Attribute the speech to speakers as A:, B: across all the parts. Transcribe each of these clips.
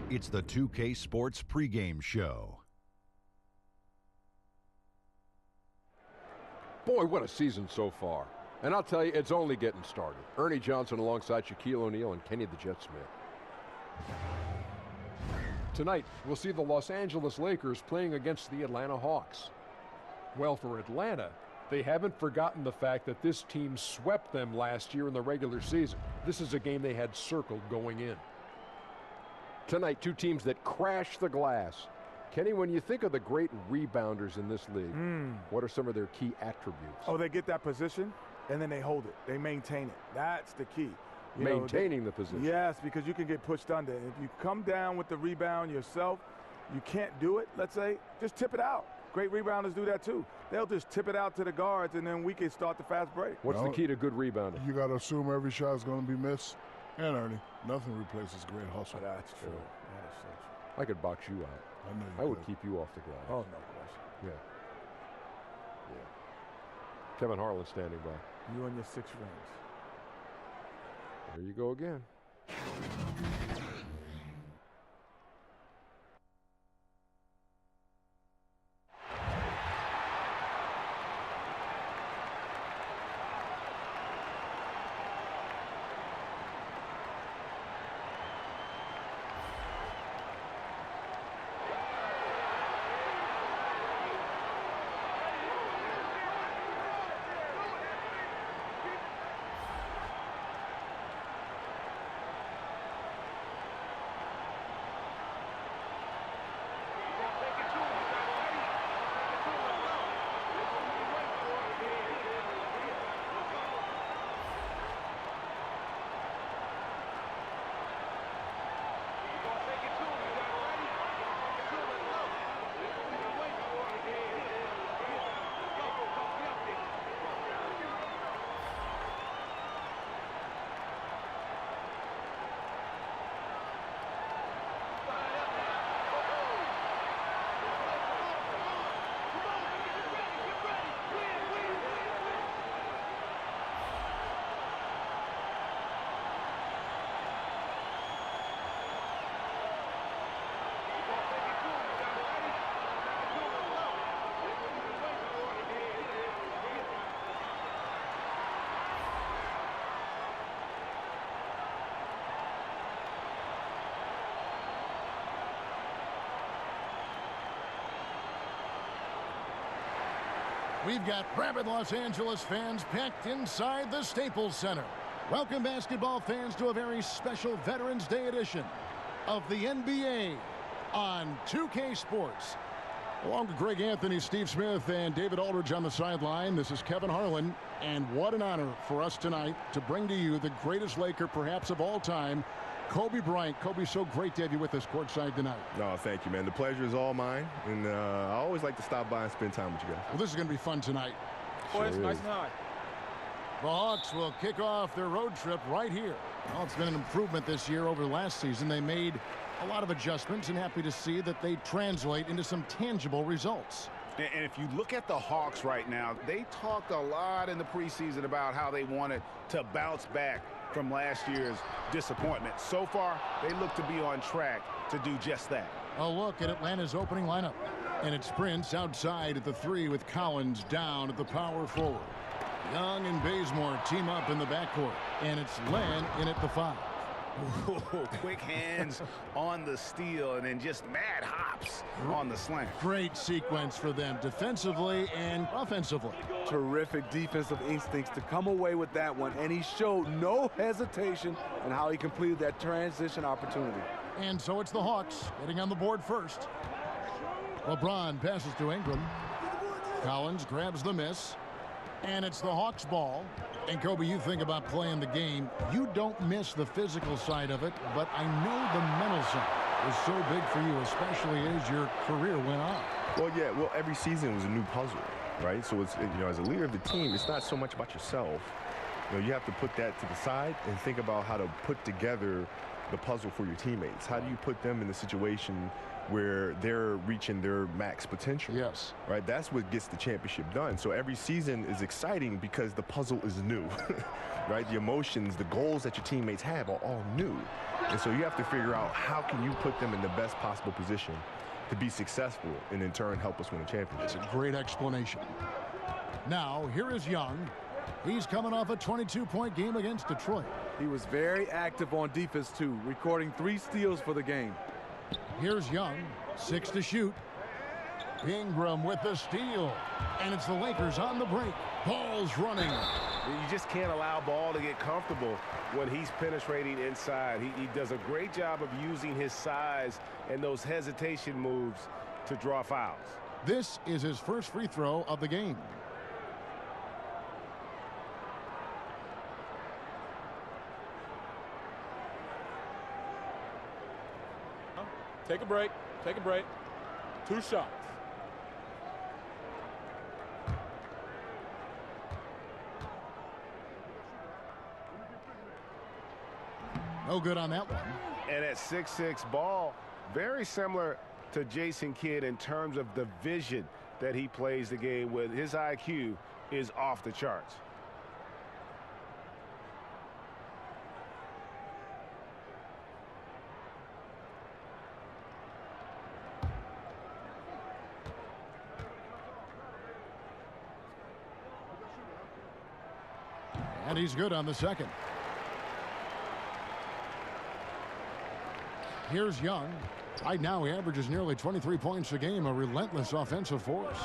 A: It's the 2K Sports pregame show.
B: Boy, what a season so far. And I'll tell you, it's only getting started. Ernie Johnson alongside Shaquille O'Neal and Kenny the Jet Smith. Tonight, we'll see the Los Angeles Lakers playing against the Atlanta Hawks. Well, for Atlanta, they haven't forgotten the fact that this team swept them last year in the regular season. This is a game they had circled going in. Tonight, two teams that crash the glass. Kenny, when you think of the great rebounders in this league, what are some of their key attributes?
C: Oh, they get that position, and then they hold it. They maintain it. That's the key.
B: Maintaining the position.
C: Yes, because you can get pushed under. If you come down with the rebound yourself, you can't do it, let's say, just tip it out. Great rebounders do that too. They'll just tip it out to the guards, and then we can start the fast break.
B: What's the key to good rebounding?
D: You got to assume every shot is going to be missed. And Ernie, nothing replaces great hustle.
C: That's true. That is so true.
B: I could box you out.
D: I know you
B: I would
D: could.
B: keep you off the ground.
C: Oh, no question.
B: Yeah. Kevin Harlan standing by.
C: You and your 6 rings.
B: There you go again.
E: We've got rabid Los Angeles fans packed inside the Staples Center. Welcome, basketball fans, to a very special Veterans Day edition of the NBA on 2K Sports. Along with Greg Anthony, Steve Smith, and David Aldridge on the sideline, this is Kevin Harlan. And what an honor for us tonight to bring to you the greatest Laker perhaps of all time, Kobe Bryant. Kobe, so great to have you with us courtside tonight.
F: No, thank you, man. The pleasure is all mine. And I always like to stop by and spend time with you guys.
E: Well, this is going to be fun tonight.
C: Boy, it's nice and high.
E: The Hawks will kick off their road trip right here. Well, it's been an improvement this year over last season. They made a lot of adjustments, and happy to see that they translate into some tangible results.
G: And if you look at the Hawks right now, they talked a lot in the preseason about how they wanted to bounce back from last year's disappointment. So far, they look to be on track to do just that.
E: A look at Atlanta's opening lineup. And it's Prince outside at the 3 with Collins down at the power forward. Young and Bazemore team up in the backcourt. And it's Len in at the 5.
G: Ooh, quick hands on the steal and then just mad hops on the slant.
E: Great sequence for them defensively and offensively.
H: Terrific defensive instincts to come away with that one, and he showed no hesitation in how he completed that transition opportunity.
E: And so it's the Hawks getting on the board first. LeBron passes to Ingram. Collins grabs the miss. And it's the Hawks' ball. And, Kobe, you think about playing the game. You don't miss the physical side of it, but I know the mental side was so big for you, especially as your career went on.
F: Well, yeah, every season was a new puzzle, right? So it's, as a leader of the team, it's not so much about yourself. You have to put that to the side and think about how to put together the puzzle for your teammates. How do you put them in the situation where they're reaching their max potential?
E: Yes.
F: Right? That's what gets the championship done. So every season is exciting because the puzzle is new. Right? The emotions, the goals that your teammates have are all new. And so you have to figure out how can you put them in the best possible position to be successful and in turn help us win a championship.
E: It's a great explanation. Now, here is Young. He's coming off a 22-point game against Detroit.
H: He was very active on defense, too, recording 3 steals for the game.
E: Here's Young, 6 to shoot. Ingram with the steal. And it's the Lakers on the break. Ball's running.
G: You just can't allow Ball to get comfortable when he's penetrating inside. He does a great job of using his size and those hesitation moves to draw fouls.
E: This is his first free throw of the game.
I: Take a break. Take a break. 2 shots.
E: No good on that one.
G: And at 6'6", Ball, very similar to Jason Kidd in terms of the vision that he plays the game with. His IQ is off the charts.
E: And he's good on the second. Here's Young. Right now he averages nearly 23 points a game, a relentless offensive force.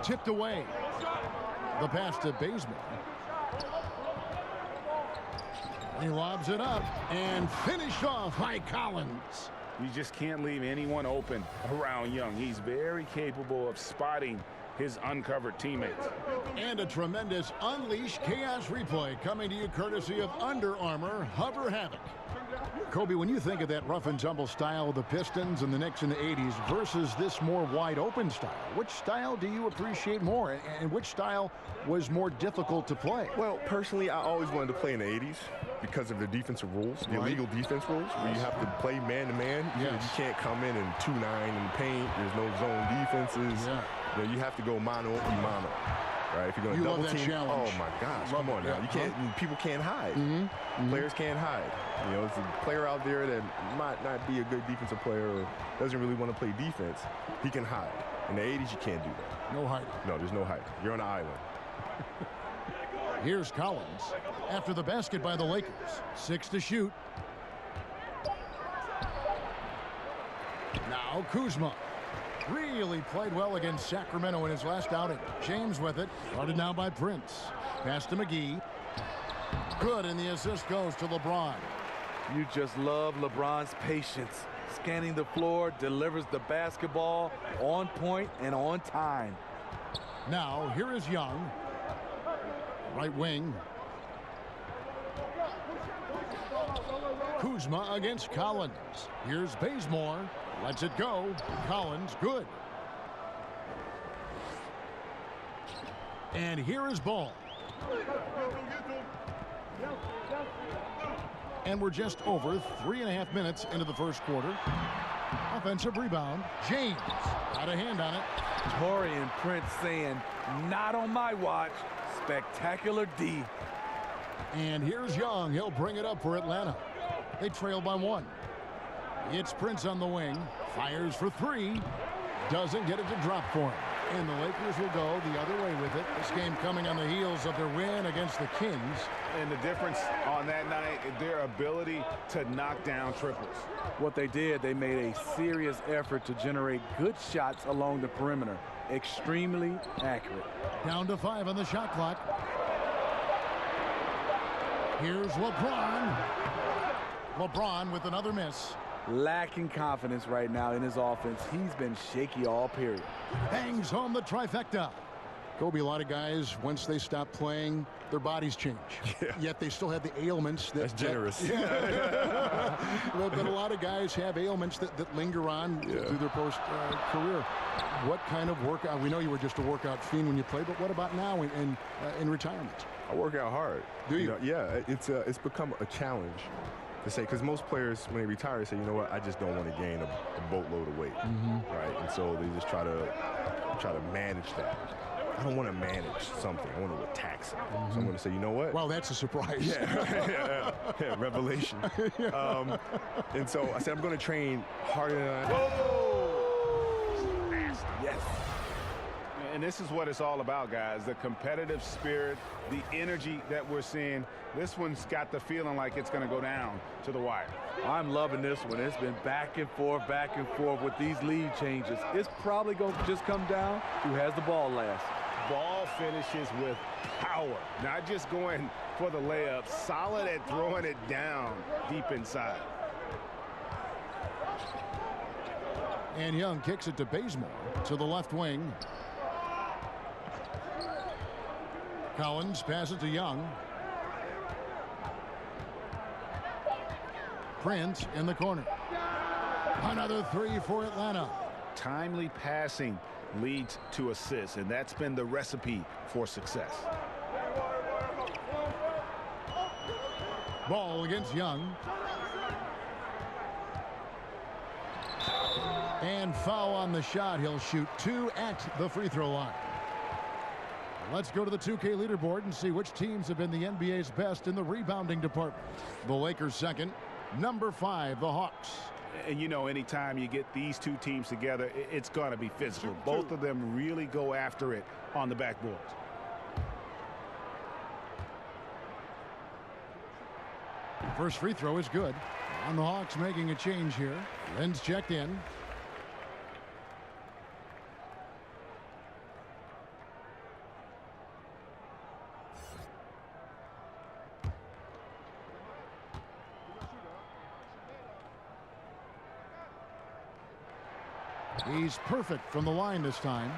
E: Tipped away. The pass to Baseman. He lobs it up and finished off by Collins.
G: You just can't leave anyone open around Young. He's very capable of spotting his uncovered teammates.
E: And a tremendous Unleash Chaos replay coming to you courtesy of Under Armour Hover Havoc. Kobe, when you think of that rough and tumble style of the Pistons and the Knicks in the 80s versus this more wide open style, which style do you appreciate more, and which style was more difficult to play?
F: Well, personally, I always wanted to play in the 80s because of the defensive rules, the illegal defense rules, where you have to play man-to-man. You can't come in and 2-9 in the paint. There's no zone defenses. You have to go mano-a-mano. Right? If you're going to double team, oh my gosh, come on now. You can't. People can't hide. Players can't hide. It's a player out there that might not be a good defensive player or doesn't really want to play defense. He can hide. In the 80s, you can't do that.
E: No hiding.
F: No, there's no hiding. You're on an island.
E: Here's Collins after the basket by the Lakers. 6 to shoot. Now Kuzma. Really played well against Sacramento in his last outing. James with it. Guarded now by Prince. Pass to McGee. Good, and the assist goes to LeBron.
H: You just love LeBron's patience. Scanning the floor, delivers the basketball on point and on time.
E: Now, here is Young. Right wing. Kuzma against Collins. Here's Bazemore. Lets it go. Collins, good. And here is Ball. And we're just over 3.5 minutes into the first quarter. Offensive rebound. James got a hand on it.
H: Torian Prince saying, not on my watch. Spectacular D.
E: And here's Young. He'll bring it up for Atlanta. They trail by 1. It's Prince on the wing. Fires for 3. Doesn't get it to drop for him. And the Lakers will go the other way with it. This game coming on the heels of their win against the Kings.
G: And the difference on that night, their ability to knock down triples.
H: What they did, they made a serious effort to generate good shots along the perimeter. Extremely accurate.
E: Down to 5 on the shot clock. Here's LeBron. LeBron with another miss.
H: Lacking confidence right now in his offense. He's been shaky all period.
E: Bangs home the trifecta. Kobe, a lot of guys, once they stop playing, their bodies change.
F: Yeah.
E: Yet they still have the ailments.
F: That's generous.
E: But a lot of guys have ailments that linger on through their post-career. What kind of workout? We know you were just a workout fiend when you played, but what about now in retirement?
F: I work out hard.
E: Do you?
F: Yeah, it's become a challenge to say, because most players, when they retire, say, you know what, I just don't want to gain a boatload of weight, right? And so they just try to manage that. I don't want to manage something. I want to attack something. So I'm going to say, you know what?
E: Well, that's a surprise.
F: Yeah, revelation. And so I said, I'm going to train harder than I...
G: Whoa! Nasty. Yes. And this is what it's all about, guys. The competitive spirit, the energy that we're seeing. This one's got the feeling like it's going to go down to the wire.
H: I'm loving this one. It's been back and forth with these lead changes. It's probably going to just come down to who has the ball last.
G: Ball finishes with power, not just going for the layup, solid at throwing it down deep inside.
E: And Young kicks it to Bazemore to the left wing. Collins passes to Young. Prince in the corner. Another three for Atlanta.
G: Timely passing leads to assists, and that's been the recipe for success.
E: Ball against Young. And foul on the shot. He'll shoot 2 at the free throw line. Let's go to the 2K leaderboard and see which teams have been the NBA's best in the rebounding department. The Lakers second. Number 5, the Hawks.
G: And you know, anytime you get these two teams together, it's going to be physical. Both of them really go after it on the backboards.
E: First free throw is good. And the Hawks making a change here. Lynn's checked in. He's perfect from the line this time.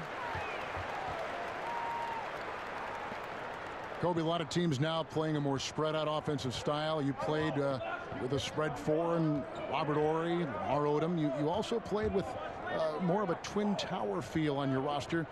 E: Kobe, a lot of teams now playing a more spread out offensive style. You played with a spread 4 and Robert Horry, Lamar Odom. You also played with more of a twin tower feel on your roster.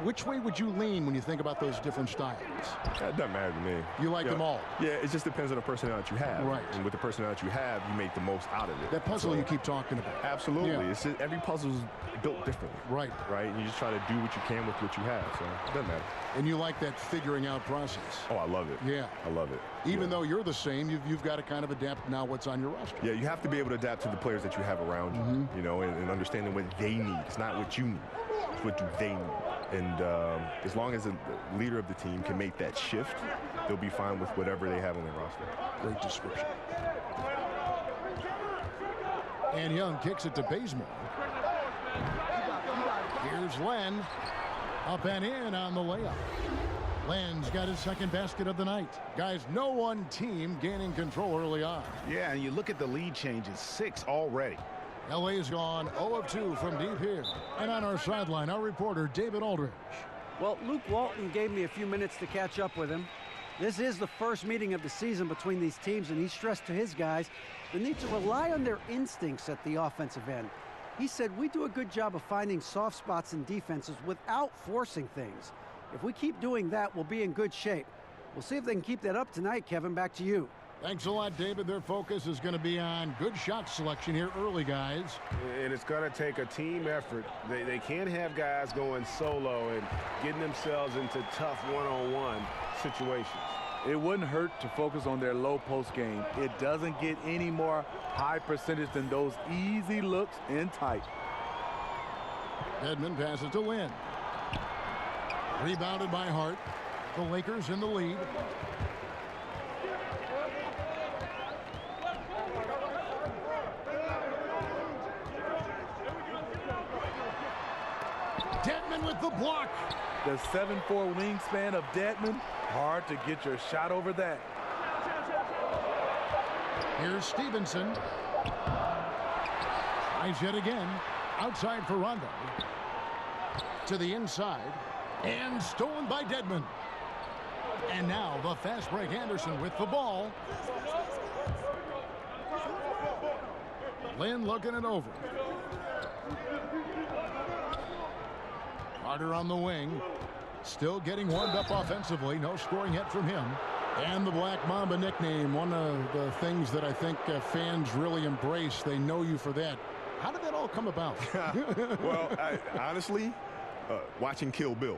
E: Which way would you lean when you think about those different styles?
F: It doesn't matter to me.
E: You like them all?
F: Yeah, it just depends on the personnel that you have.
E: Right.
F: And with the personnel that you have, you make the most out of it.
E: That puzzle you keep talking about.
F: Absolutely.
E: Yeah.
F: It's just, every puzzle's built differently.
E: Right.
F: Right? And you just try to do what you can with what you have. So it doesn't matter.
E: And you like that figuring out process.
F: Oh, I love it.
E: Yeah.
F: I love it.
E: Even though you're the same, you've got to kind of adapt now what's on your roster.
F: Yeah, you have to be able to adapt to the players that you have around you, you know, and understanding what they need. It's not what you need. It's what do they need. And as long as the leader of the team can make that shift, they'll be fine with whatever they have on their roster.
E: Great description. And Young kicks it to Bazemore. Here's Len. Up and in on the layup. Len's got his second basket of the night. Guys, no one team gaining control early on.
G: Yeah, and you look at the lead changes, 6 already.
E: LA's gone 0 of 2 from deep here. And on our sideline, our reporter, David Aldridge.
J: Well, Luke Walton gave me a few minutes to catch up with him. This is the first meeting of the season between these teams, and he stressed to his guys the need to rely on their instincts at the offensive end. He said, we do a good job of finding soft spots in defenses without forcing things. If we keep doing that, we'll be in good shape. We'll see if they can keep that up tonight, Kevin. Back to you.
E: Thanks a lot, David. Their focus is going to be on good shot selection here early, guys.
G: And it's going to take a team effort. They can't have guys going solo and getting themselves into tough one-on-one situations.
H: It wouldn't hurt to focus on their low post game. It doesn't get any more high percentage than those easy looks in tight.
E: Edmond passes to Lynn. Rebounded by Hart. The Lakers in the lead. Dedmon with the block.
H: The 7'4" wingspan of Dedmon. Hard to get your shot over that.
E: Here's Stevenson. Tries yet again. Outside for Rondo. To the inside. And stolen by Dedmon. And now the fast break Anderson with the ball. Lynn looking it over. Carter on the wing. Still getting warmed up offensively. No scoring yet from him. And the Black Mamba nickname, one of the things that I think fans really embrace. They know you for that. How did that all come about?
F: Well, honestly, watching Kill Bill.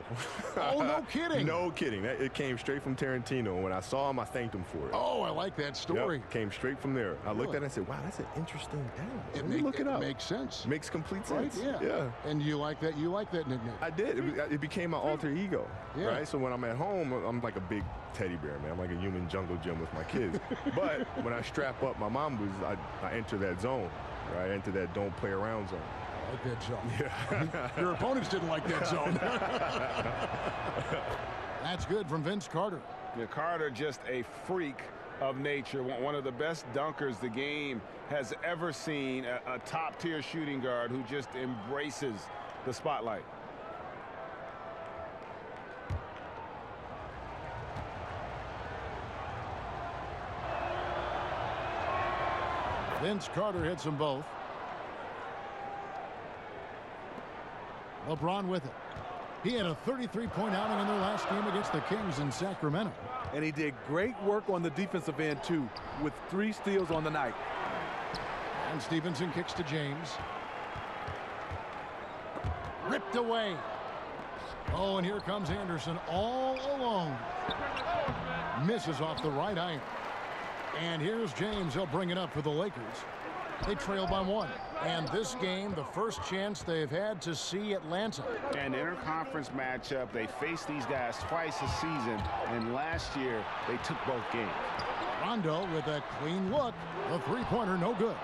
E: Oh, no kidding.
F: No kidding. It came straight from Tarantino. When I saw him, I thanked him for it.
E: Oh, I like that story.
F: Yep, came straight from there. I looked at it and said, wow, that's an interesting angle. Look it up.
E: It makes sense.
F: Makes complete sense.
E: Right? Yeah.
F: And
E: you like that nickname?
F: I did. It became my alter ego. Yeah. Right? So when I'm at home, I'm like a big teddy bear, man. I'm like a human jungle gym with my kids. But when I strap up my Mambas, I enter that zone. Right? I enter that don't play around zone.
E: I like that zone.
F: Yeah.
E: Your opponents didn't like that zone. That's good from Vince Carter.
G: Yeah, Carter just a freak of nature. One of the best dunkers the game has ever seen. A top-tier shooting guard who just embraces the spotlight.
E: Vince Carter hits them both. LeBron with it. He had a 33-point outing in their last game against the Kings in Sacramento.
H: And he did great work on the defensive end, too, with 3 steals on the night.
E: And Stevenson kicks to James. Ripped away. Oh, and here comes Anderson all alone. Misses off the right iron. And here's James. He'll bring it up for the Lakers. They trail by 1. And this game, the first chance they've had to see Atlanta.
G: An interconference matchup. They faced these guys twice a season. And last year, they took both games.
E: Rondo with a clean look. The three-pointer, no good.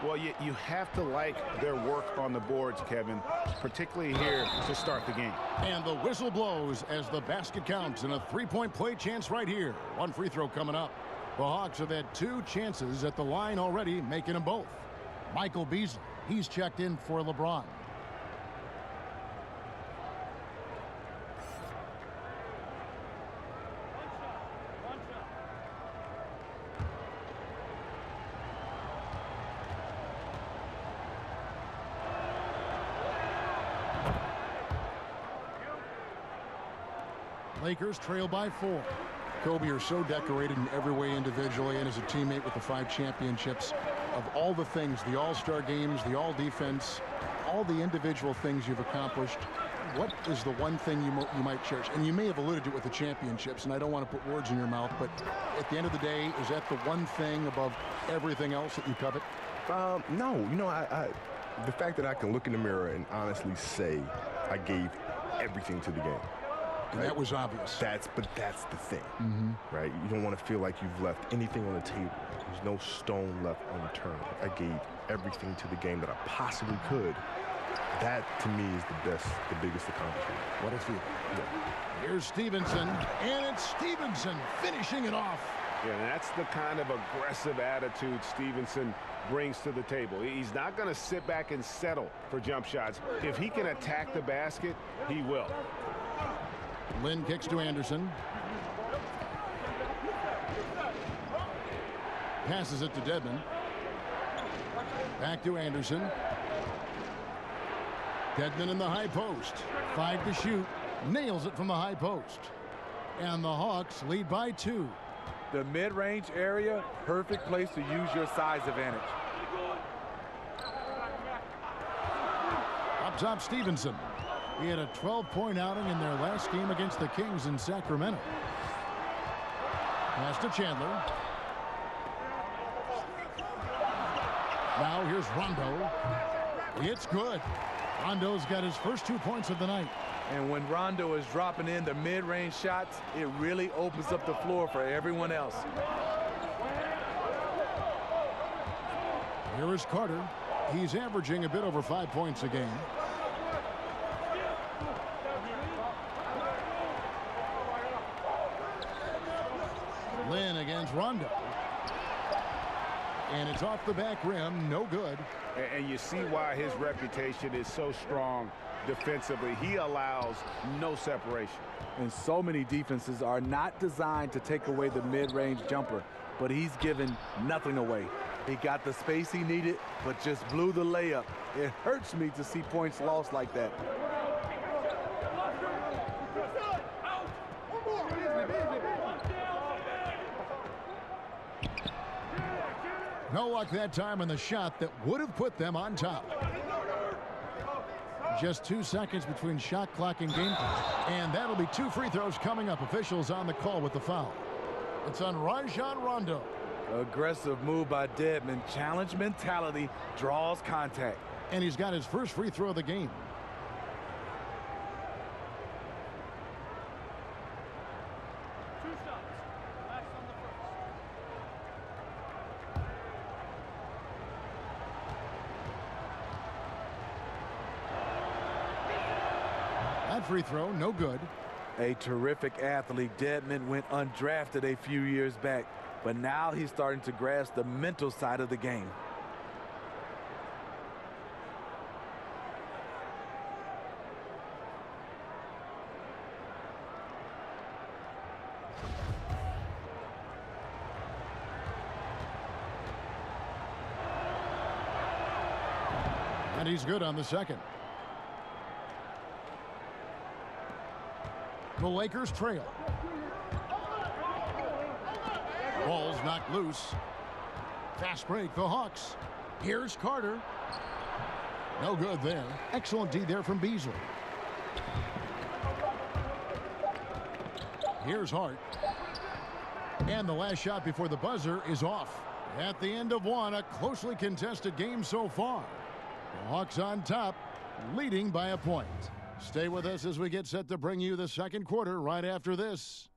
G: Well, you have to like their work on the boards, Kevin, particularly here to start the game.
E: And the whistle blows as the basket counts, and a three-point play chance right here. One free throw coming up. The Hawks have had 2 chances at the line already, making them both. Michael Beasley, he's checked in for LeBron. Lakers trail by 4. Kobe are so decorated in every way individually and as a teammate with the 5 championships. Of all the things, the all-star games, the all-defense, all the individual things you've accomplished, what is the one thing you might cherish? And you may have alluded to it with the championships, and I don't want to put words in your mouth, but at the end of the day, is that the one thing above everything else that you covet?
F: No. You know, the fact that I can look in the mirror and honestly say I gave everything to the game.
E: And that was obvious.
F: But that's the thing, right? You don't want to feel like you've left anything on the table. There's no stone left unturned. I gave everything to the game that I possibly could. That, to me, is the biggest accomplishment.
E: What a feeling. Yeah. Here's Stevenson, and it's Stevenson finishing it off.
G: Yeah, that's the kind of aggressive attitude Stevenson brings to the table. He's not going to sit back and settle for jump shots. If he can attack the basket, he will.
E: Lynn kicks to Anderson. Passes it to Dedmon. Back to Anderson. Dedmon in the high post. 5 to shoot. Nails it from the high post. And the Hawks lead by 2.
H: The mid-range area, perfect place to use your size advantage.
E: Up top, Stevenson. He had a 12-point outing in their last game against the Kings in Sacramento. Pass to Chandler. Now here's Rondo. It's good. Rondo's got his first 2 points of the night.
H: And when Rondo is dropping in the mid-range shots, it really opens up the floor for everyone else.
E: Here is Carter. He's averaging a bit over 5 points a game. Lynn against Rondo. And it's off the back rim, no good.
G: And you see why his reputation is so strong defensively. He allows no separation.
H: And so many defenses are not designed to take away the mid-range jumper, but he's given nothing away. He got the space he needed, but just blew the layup. It hurts me to see points lost like that.
E: No luck that time on the shot that would have put them on top. Just 2 seconds between shot clock and game clock. And that'll be 2 free throws coming up. Officials on the call with the foul. It's on Rajon Rondo.
H: Aggressive move by Dedmon. Challenge mentality, draws contact.
E: And he's got his first free throw of the game. That free throw, no good.
H: A terrific athlete. Dedmon went undrafted a few years back, but now he's starting to grasp the mental side of the game.
E: And he's good on the second. The Lakers trail. Ball's knocked loose. Fast break, the Hawks. Here's Carter. No good there. Excellent D there from Beasley. Here's Hart. And the last shot before the buzzer is off. At the end of one, a closely contested game so far. The Hawks on top, leading by a point. Stay with us as we get set to bring you the second quarter right after this.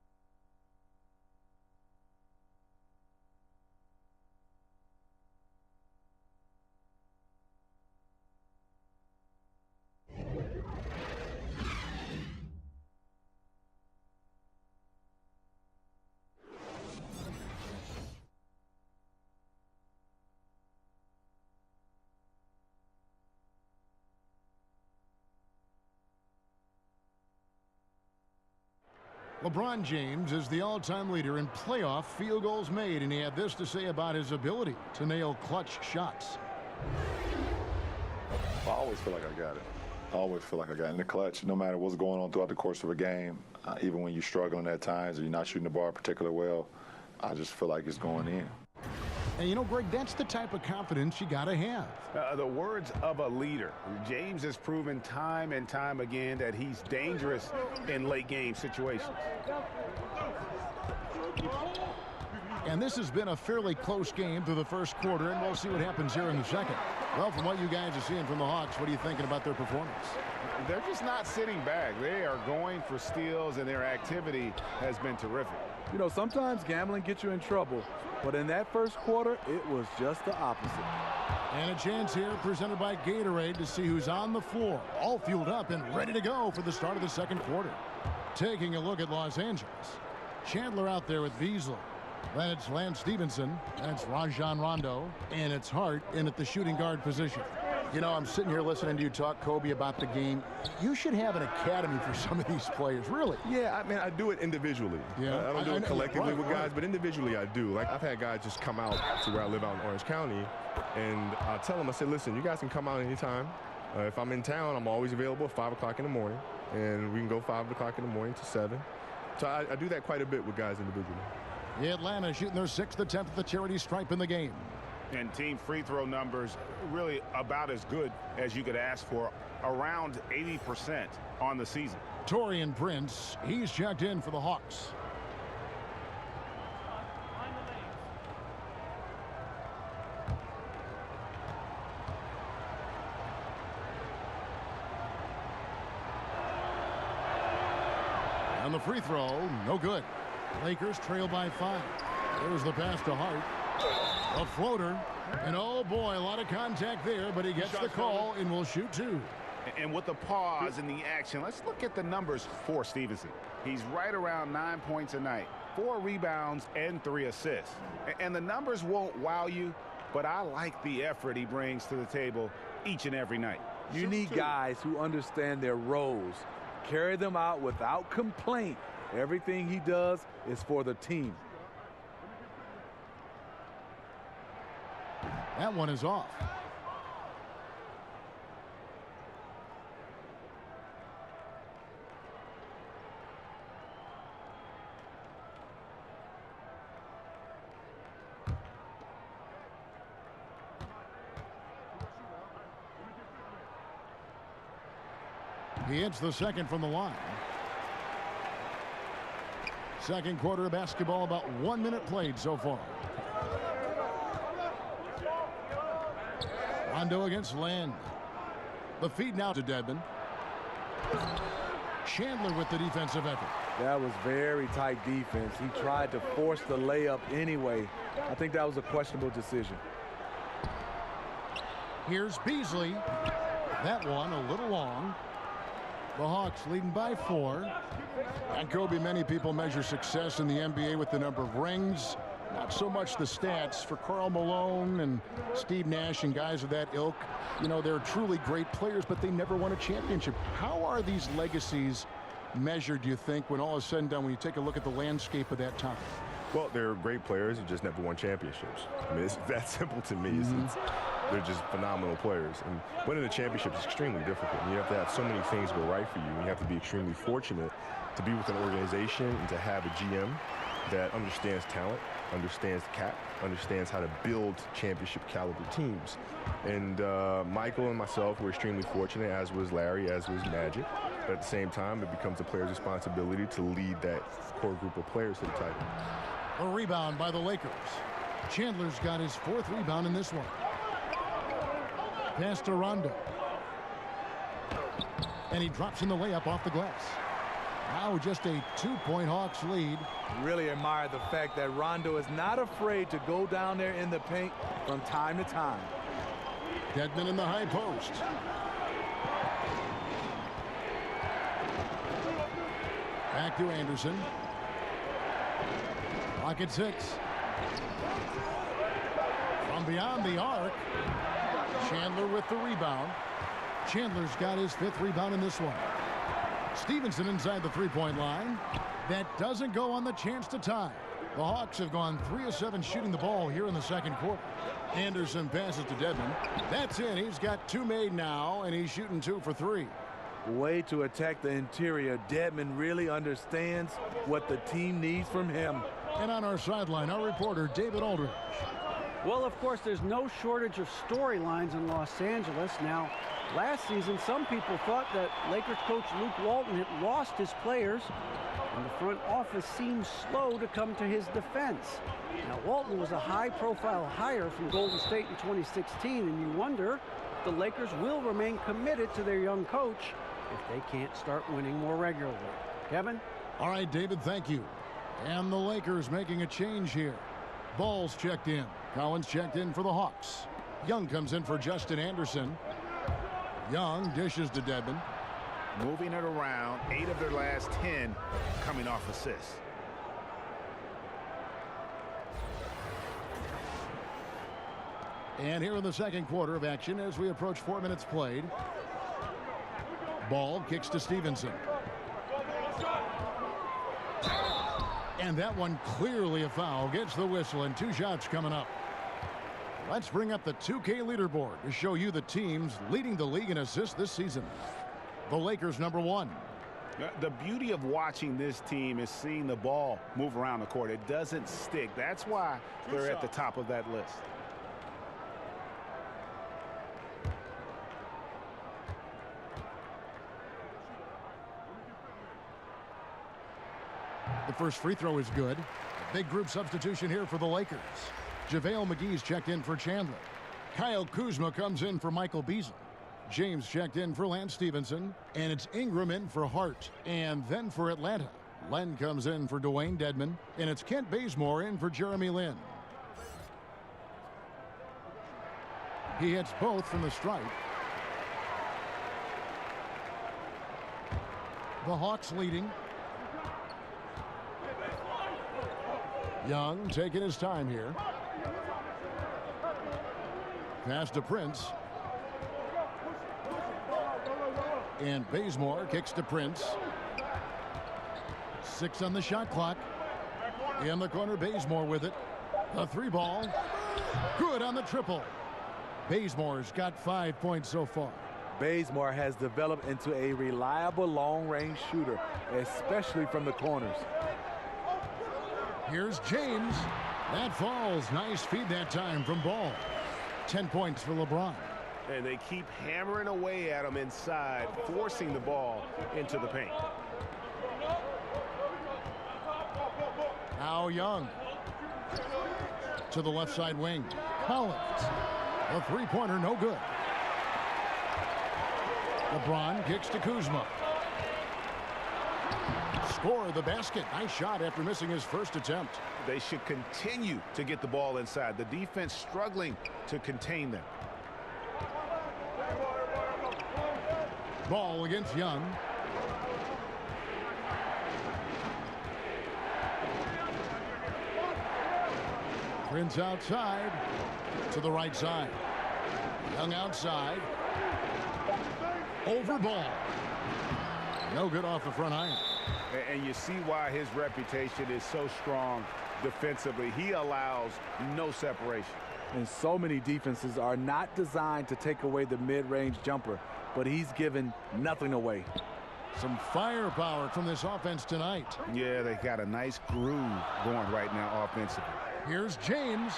E: LeBron James is the all-time leader in playoff field goals made, and he had this to say about his ability to nail clutch shots.
K: I always feel like I got it. I always feel like I got it in the clutch, no matter what's going on throughout the course of a game. Even when you're struggling at times or you're not shooting the ball particularly well, I just feel like it's going in.
E: And you know, Greg, that's the type of confidence you got to have.
G: The words of a leader. James has proven time and time again that he's dangerous in late game situations.
E: And this has been a fairly close game through the first quarter, and we'll see what happens here in the second. Well, from what you guys are seeing from the Hawks, what are you thinking about their performance?
G: They're just not sitting back. They are going for steals, and their activity has been terrific.
H: You know, sometimes gambling gets you in trouble, but in that first quarter, it was just the opposite.
E: And a chance here presented by Gatorade to see who's on the floor, all fueled up and ready to go for the start of the second quarter. Taking a look at Los Angeles. Chandler out there with Beasley. Then it's Lance Stevenson. That's Rajon Rondo. And it's Hart in at the shooting guard position. You know, I'm sitting here listening to you talk, Kobe, about the game. You should have an academy for some of these players, really.
F: Yeah, I mean, I do it individually.
E: Yeah,
F: I don't do it collectively with guys,
E: right.
F: but individually I do. Like, I've had guys just come out to where I live out in Orange County, and I tell them, I said, listen, you guys can come out anytime. If I'm in town, I'm always available at 5 o'clock in the morning, and we can go 5 o'clock in the morning to 7. So I do that quite a bit with guys individually.
E: Atlanta shooting their 6th attempt at the charity stripe in the game.
G: And team free throw numbers really about as good as you could ask for, around 80% on the season.
E: Taurean Prince, he's checked in for the Hawks. And the free throw, no good. Lakers trail by 5. There's the pass to Hart. A floater. And oh boy, a lot of contact there, but he gets the call and will shoot 2.
G: And with the pause in the action, let's look at the numbers for Stevenson. He's right around 9 points a night, 4 rebounds and 3 assists. And the numbers won't wow you, but I like the effort he brings to the table each and every night.
H: You need guys who understand their roles, carry them out without complaint. Everything he does is for the team.
E: That one is off. He hits the second from the line. Second quarter of basketball, about 1 minute played so far. Rondo against Land. The feed now to Dedmon. Chandler with the defensive effort.
H: That was very tight defense. He tried to force the layup anyway. I think that was a questionable decision.
E: Here's Beasley. That one a little long. The Hawks leading by 4. And Kobe, many people measure success in the NBA with the number of rings, not so much the stats. For Karl Malone and Steve Nash and guys of that ilk, you know, they're truly great players, but they never won a championship. How are these legacies measured, do you think, when all is said and done, when you take a look at the landscape of that topic?
F: Well, they're great players who just never won championships. I mean, it's that simple to me. They're just phenomenal players. And winning a championship is extremely difficult. You have to have so many things go right for you. And you have to be extremely fortunate to be with an organization and to have a GM that understands talent, understands the cap, understands how to build championship caliber teams. And Michael and myself were extremely fortunate, as was Larry, as was Magic. But at the same time, it becomes a player's responsibility to lead that core group of players to the title.
E: A rebound by the Lakers. Chandler's got his 4th rebound in this one. Pass to Rondo. And he drops in the layup off the glass. Now just a 2-point Hawks lead.
H: Really admire the fact that Rondo is not afraid to go down there in the paint from time to time.
E: Dedmon in the high post. Back to Anderson. Rockets 6. From beyond the arc. Chandler with the rebound. Chandler's got his 5th rebound in this one. Stevenson inside the 3-point line. That doesn't go on the chance to tie. The Hawks have gone 3 of 7 shooting the ball here in the second quarter. Anderson passes to Dedmon. That's in. He's got 2 made now, and he's shooting 2 for 3.
H: Way to attack the interior. Dedmon really understands what the team needs from him.
E: And on our sideline, our reporter, David Aldridge.
J: Well, of course, there's no shortage of storylines in Los Angeles. Now, last season, some people thought that Lakers coach Luke Walton had lost his players, and the front office seemed slow to come to his defense. Now, Walton was a high-profile hire from Golden State in 2016, and you wonder if the Lakers will remain committed to their young coach if they can't start winning more regularly. Kevin?
E: All right, David, thank you. And the Lakers making a change here. Ball's checked in. Collins checked in for the Hawks. Young comes in for Justin Anderson. Young dishes to Dedmon.
G: Moving it around, 8 of their last 10 coming off assists.
E: And here in the second quarter of action as we approach 4 minutes played. Ball kicks to Stevenson. And that one clearly a foul. Gets the whistle and 2 shots coming up. Let's bring up the 2K leaderboard to show you the teams leading the league in assists this season. The Lakers number 1.
G: The beauty of watching this team is seeing the ball move around the court. It doesn't stick. That's why they're at the top of that list.
E: The first free throw is good. Big group substitution here for the Lakers. JaVale McGee's checked in for Chandler. Kyle Kuzma comes in for Michael Beasley. James checked in for Lance Stevenson. And it's Ingram in for Hart. And then for Atlanta, Len comes in for Dwayne Dedmon. And it's Kent Bazemore in for Jeremy Lin. He hits both from the stripe. The Hawks leading. Young taking his time here. Pass to Prince. And Bazemore kicks to Prince. 6 on the shot clock. In the corner, Bazemore with it. A 3-ball. Good on the triple. Bazemore's got 5 points so far.
H: Bazemore has developed into a reliable long-range shooter, especially from the corners.
E: Here's James. That falls. Nice feed that time from Ball. 10 points for LeBron.
L: And they keep hammering away at him inside, forcing the ball into the paint.
E: Now Young. To the left side wing. Collins. A 3-pointer, no good. LeBron kicks to Kuzma. Score the basket. Nice shot after missing his first attempt.
L: They should continue to get the ball inside. The defense struggling to contain them.
E: Ball against Young. Prince outside to the right side. Young outside. Over Ball. No good off the front iron.
G: And you see why his reputation is so strong defensively. He allows no separation.
H: And so many defenses are not designed to take away the mid-range jumper, but he's given nothing away.
E: Some firepower from this offense tonight.
G: Yeah, they got a nice groove going right now offensively.
E: Here's James.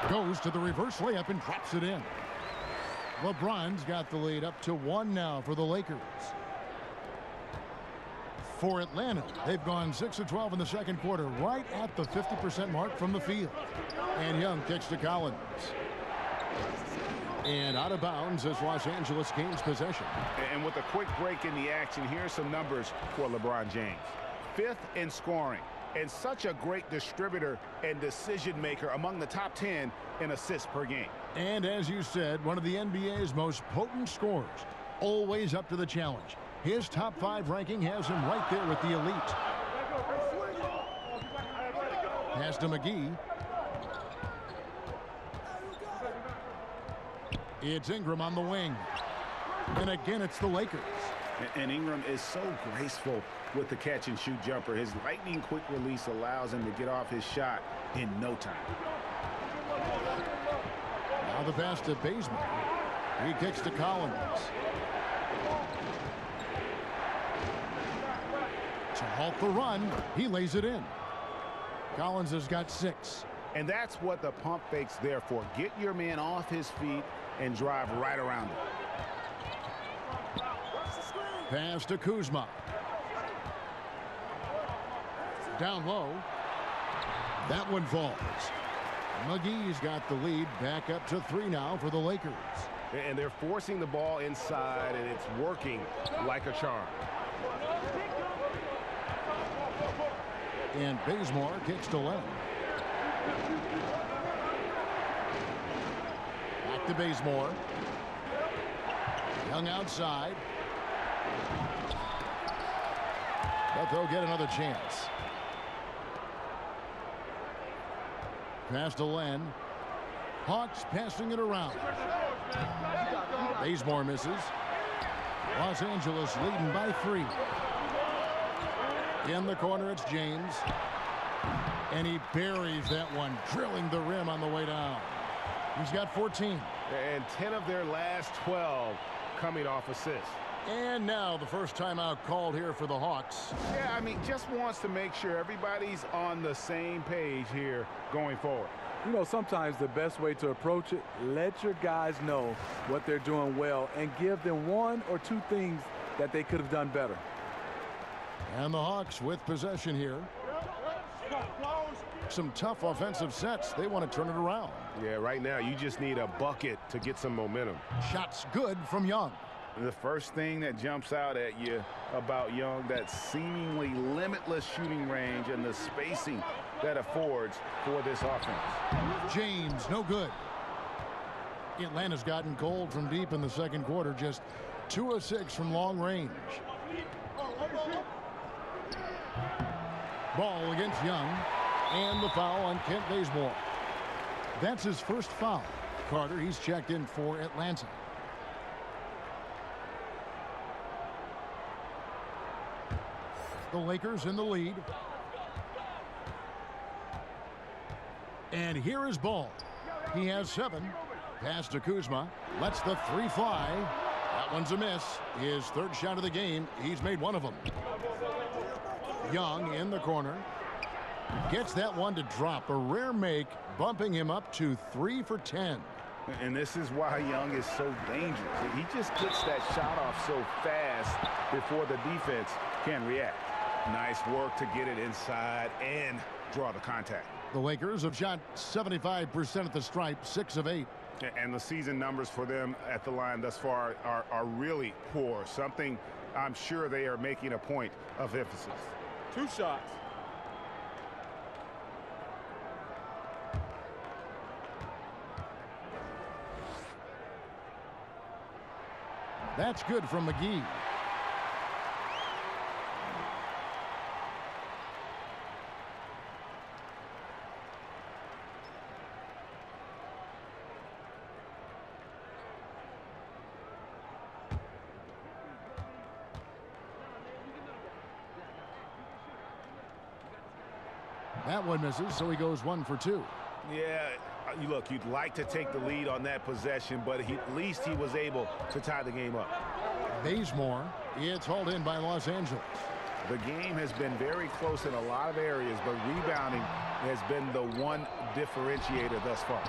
E: Goes to the reverse layup and drops it in. LeBron's got the lead up to 1 now for the Lakers. For Atlanta, they've gone 6 of 12 in the second quarter, right at the 50% mark from the field. And Young kicks to Collins. And out of bounds as Los Angeles gains possession.
G: And with a quick break in the action, here's some numbers for LeBron James. 5th in scoring, and such a great distributor and decision maker, among the top 10 in assists per game.
E: And as you said, one of the NBA's most potent scorers, always up to the challenge. His top 5 ranking has him right there with the elite. Pass to McGee. It's Ingram on the wing. And again, it's the Lakers.
G: And Ingram is so graceful with the catch-and-shoot jumper. His lightning-quick release allows him to get off his shot in no time.
E: Now the pass to Bazemore. He kicks to Collins. To halt the run, he lays it in. Collins has got 6.
G: And that's what the pump fake's there for. Get your man off his feet and drive right around him.
E: Pass to Kuzma. Down low. That one falls. McGee's got the lead, back up to 3 now for the Lakers.
L: And they're forcing the ball inside, and it's working like a charm.
E: And Bazemore kicks to left. Back to Bazemore. Young outside. But they'll get another chance. Pass to Len. Hawks passing it around. Bazemore misses. Los Angeles leading by 3. In the corner, it's James. And he buries that one, drilling the rim on the way down. He's got 14.
L: And 10 of their last 12 coming off assists.
E: And now the first timeout called here for the Hawks.
G: Yeah, I mean, just wants to make sure everybody's on the same page here going forward.
H: You know, sometimes the best way to approach it, let your guys know what they're doing well and give them 1 or 2 things that they could have done better.
E: And the Hawks with possession here. Some tough offensive sets. They want to turn it around.
L: Yeah, right now you just need a bucket to get some momentum.
E: Shots good from Young.
G: The first thing that jumps out at you about Young, that seemingly limitless shooting range and the spacing that affords for this offense.
E: James, no good. Atlanta's gotten cold from deep in the second quarter. Just 2 of 6 from long range. Ball against Young. And the foul on Kent Bazemore. That's his first foul. Carter, he's checked in for Atlanta. The Lakers in the lead. And here is Ball. He has 7. Pass to Kuzma. Lets the 3 fly. That one's a miss. His 3rd shot of the game. He's made 1 of them. Young in the corner. Gets that one to drop. A rare make, bumping him up to 3 for 10.
G: And this is why Young is so dangerous. He just gets that shot off so fast before the defense can react. Nice work to get it inside and draw the contact.
E: The Lakers have shot 75% at the stripe, 6 of 8.
G: And the season numbers for them at the line thus far are really poor. Something I'm sure they are making a point of emphasis.
I: 2 shots.
E: That's good from McGee. That one misses, so he goes 1 for 2.
G: Yeah, look, you'd like to take the lead on that possession, but at least he was able to tie the game up.
E: Bazemore, it's hauled in by Los Angeles.
G: The game has been very close in a lot of areas, but rebounding has been the one differentiator thus far.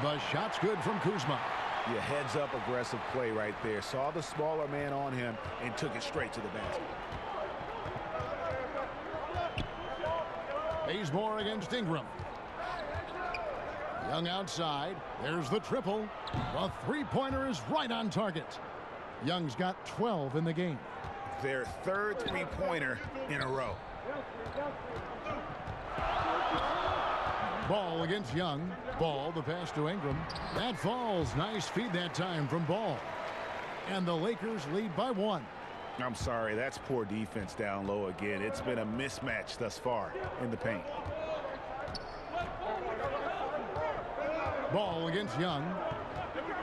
E: The shot's good from Kuzma.
G: Yeah, heads-up aggressive play right there. Saw the smaller man on him and took it straight to the basket.
E: Bazemore against Ingram. Young outside. There's the triple. The 3-pointer is right on target. Young's got 12 in the game.
G: Their 3rd 3-pointer in a row.
E: Ball against Young. Ball, the pass to Ingram. That falls. Nice feed that time from Ball. And the Lakers lead by 1.
G: I'm sorry, that's poor defense down low again. It's been a mismatch thus far in the paint.
E: Ball against Young.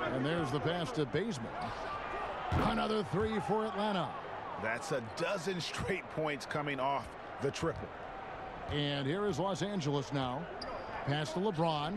E: And there's the pass to Bazemore. Another 3 for Atlanta.
G: That's a dozen straight points coming off the triple.
E: And here is Los Angeles now. Pass to LeBron.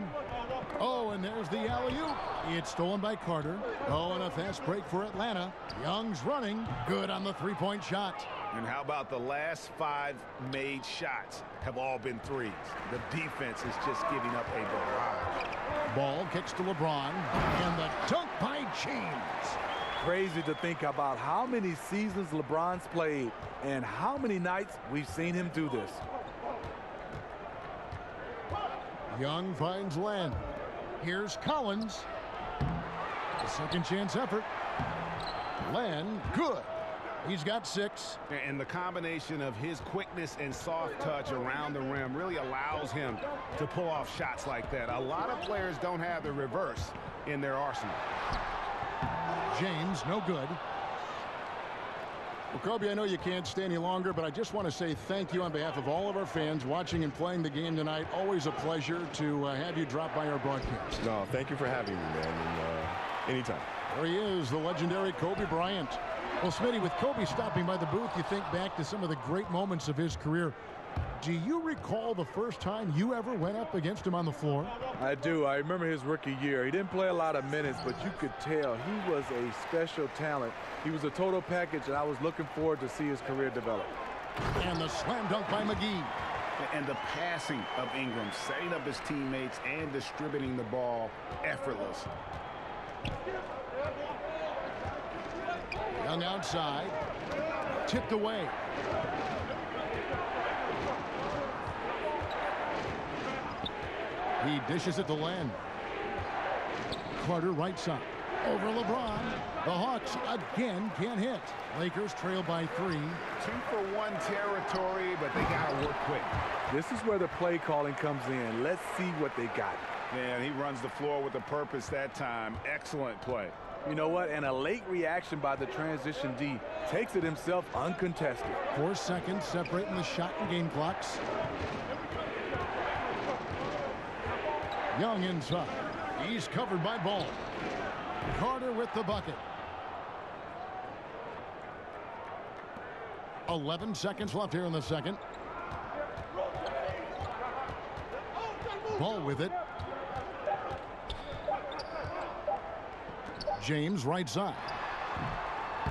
E: Oh, and there's the alley-oop. It's stolen by Carter. Oh, and a fast break for Atlanta. Young's running. Good on the 3-point shot.
G: And how about the last 5 made shots have all been threes? The defense is just giving up a barrage.
E: Ball kicks to LeBron. And the dunk by James.
H: Crazy to think about how many seasons LeBron's played and how many nights we've seen him do this.
E: Young finds Len. Here's Collins. A second chance effort. Len, good. He's got 6.
G: And the combination of his quickness and soft touch around the rim really allows him to pull off shots like that. A lot of players don't have the reverse in their arsenal.
E: James, no good. Well, Kobe, I know you can't stay any longer, but I just want to say thank you on behalf of all of our fans watching and playing the game tonight. Always a pleasure to have you drop by our broadcast.
F: No, thank you for having me, man. And, anytime.
E: There he is, the legendary Kobe Bryant. Well, Smitty, with Kobe stopping by the booth, you think back to some of the great moments of his career. Do you recall the first time you ever went up against him on the floor?
H: I do. I remember his rookie year. He didn't play a lot of minutes, but you could tell he was a special talent. He was a total package, and I was looking forward to see his career develop.
E: And the slam dunk by McGee.
G: And the passing of Ingram, setting up his teammates and distributing the ball effortless.
E: Young outside. Tipped away. He dishes it to Len. Carter right side. Over LeBron. The Hawks again can't hit. Lakers trail by 3.
G: 2-for-1 territory, but they got to work quick.
H: This is where the play calling comes in. Let's see what they got.
G: Man, he runs the floor with a purpose that time. Excellent play.
H: You know what? And a late reaction by the transition D takes it himself uncontested.
E: 4 seconds separating the shot and game clocks. Young inside. He's covered by Ball. Carter with the bucket. 11 seconds left here in the second. Ball with it. James right side.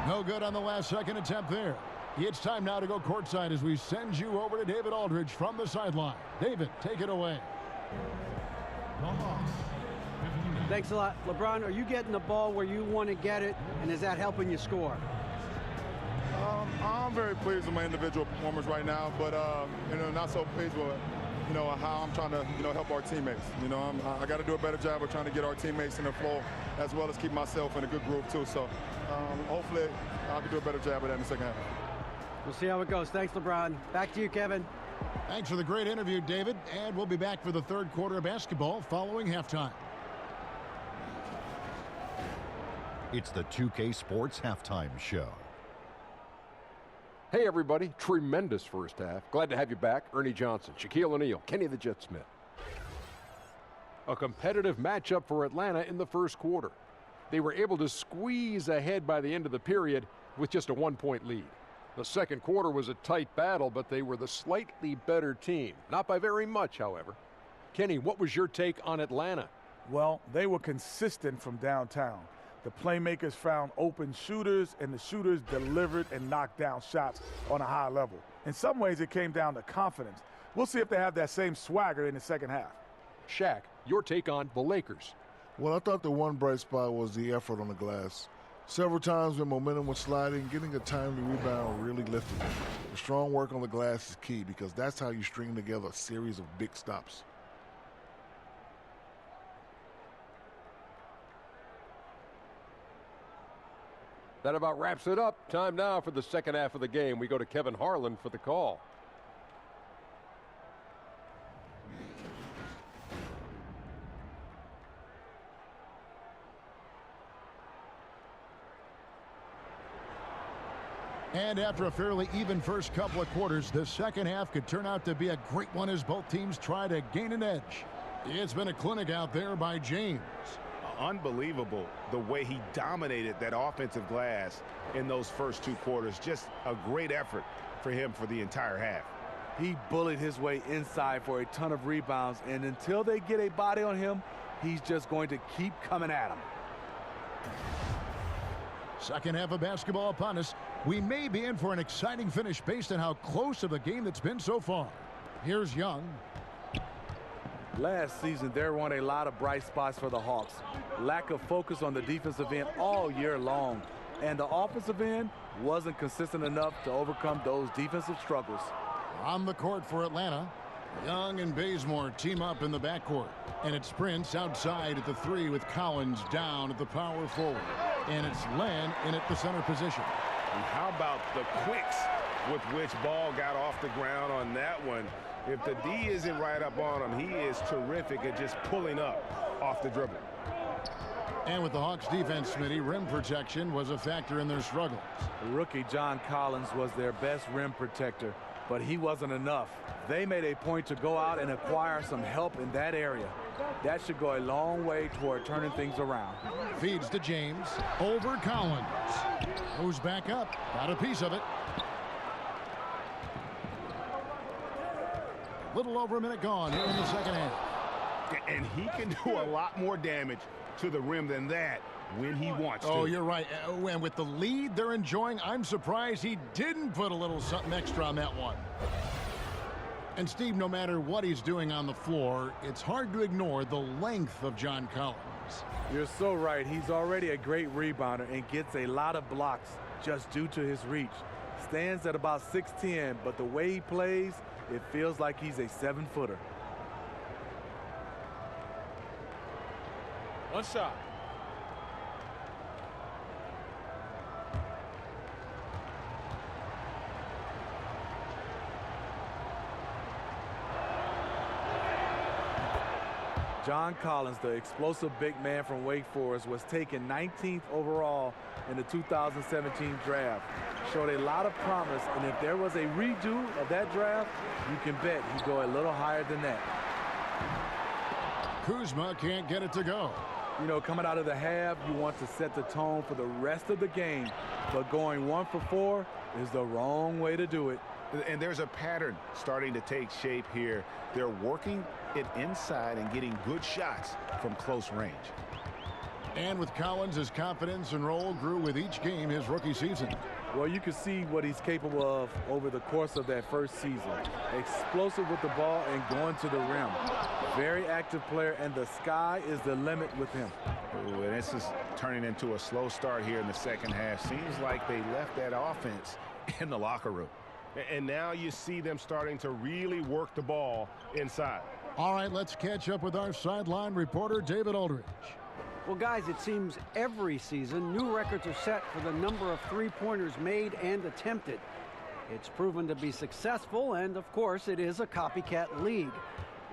E: No good on the last second attempt there. It's time now to go courtside as we send you over to David Aldridge from the sideline. David, take it away.
J: Thanks a lot. LeBron, are you getting the ball where you want to get it, and is that helping you score?
F: I'm very pleased with my individual performance right now, but not so pleased with how I'm trying to help our teammates. I got to do a better job of trying to get our teammates in the flow, as well as keep myself in a good groove too. So hopefully I can do a better job of that in the second half.
J: We'll see how it goes. Thanks, LeBron. Back to you, Kevin.
E: Thanks for the great interview, David. And we'll be back for the third quarter of basketball following halftime.
A: It's the 2K Sports Halftime Show.
B: Hey, everybody. Tremendous first half. Glad to have you back. Ernie Johnson, Shaquille O'Neal, Kenny the Jet Smith. A competitive matchup for Atlanta in the first quarter. They were able to squeeze ahead by the end of the period with just a 1-point lead. The second quarter was a tight battle, but they were the slightly better team. Not by very much, however. Kenny, what was your take on Atlanta?
C: Well, they were consistent from downtown. The playmakers found open shooters, and the shooters delivered and knocked down shots on a high level. In some ways, it came down to confidence. We'll see if they have that same swagger in the second half.
B: Shaq, your take on the Lakers.
D: Well, I thought the one bright spot was the effort on the glass. Several times when momentum was sliding, getting a timely rebound really lifted them. The strong work on the glass is key because that's how you string together a series of big stops.
B: That about wraps it up. Time now for the second half of the game. We go to Kevin Harlan for the call.
E: And after a fairly even first couple of quarters, the second half could turn out to be a great one as both teams try to gain an edge. It's been a clinic out there by James.
G: Unbelievable the way he dominated that offensive glass in those first two quarters. Just a great effort for him for the entire half.
H: He bullied his way inside for a ton of rebounds, and until they get a body on him, he's just going to keep coming at him.
E: Second half of basketball upon us. We may be in for an exciting finish based on how close of a game that's been so far. Here's Young.
H: Last season, there weren't a lot of bright spots for the Hawks. Lack of focus on the defensive end all year long. And the offensive end wasn't consistent enough to overcome those defensive struggles.
E: On the court for Atlanta, Young and Bazemore team up in the backcourt. And it's Prince outside at the three with Collins down at the power forward. And it's Len in at the center position.
G: And how about the quicks with which Ball got off the ground on that one? If the D isn't right up on him, he is terrific at just pulling up off the dribble.
E: And with the Hawks defense, Smitty, rim protection was a factor in their struggles.
H: Rookie John Collins was their best rim protector, but he wasn't enough. They made a point to go out and acquire some help in that area. That should go a long way toward turning things around.
E: Feeds to James. Over Collins. Goes back up. Got a piece of it. A little over a minute gone here in the second half.
G: And he can do a lot more damage to the rim than that when he wants to.
E: Oh, you're right. And with the lead they're enjoying, I'm surprised he didn't put a little something extra on that one. And Steve, no matter what he's doing on the floor, it's hard to ignore the length of John Collins.
H: You're so right. He's already a great rebounder and gets a lot of blocks just due to his reach. Stands at about 6'10", but the way he plays, it feels like he's a 7-footer.
I: One shot.
H: John Collins, the explosive big man from Wake Forest, was taken 19th overall in the 2017 draft. Showed a lot of promise, and if there was a redo of that draft, you can bet he'd go a little higher than that.
E: Kuzma can't get it to go.
H: You know, coming out of the half, you want to set the tone for the rest of the game. But going 1 for 4 is the wrong way to do it.
G: And there's a pattern starting to take shape here. They're working it inside and getting good shots from close range.
E: And with Collins, his confidence and role grew with each game his rookie season.
H: Well, you can see what he's capable of over the course of that first season. Explosive with the ball and going to the rim. Very active player, and the sky is the limit with him.
G: Ooh, and this is turning into a slow start here in the second half. Seems like they left that offense in the locker room.
L: And now you see them starting to really work the ball inside.
E: All right, let's catch up with our sideline reporter, David Aldridge.
J: Well, guys, it seems every season new records are set for the number of three-pointers made and attempted. It's proven to be successful, and of course, it is a copycat league.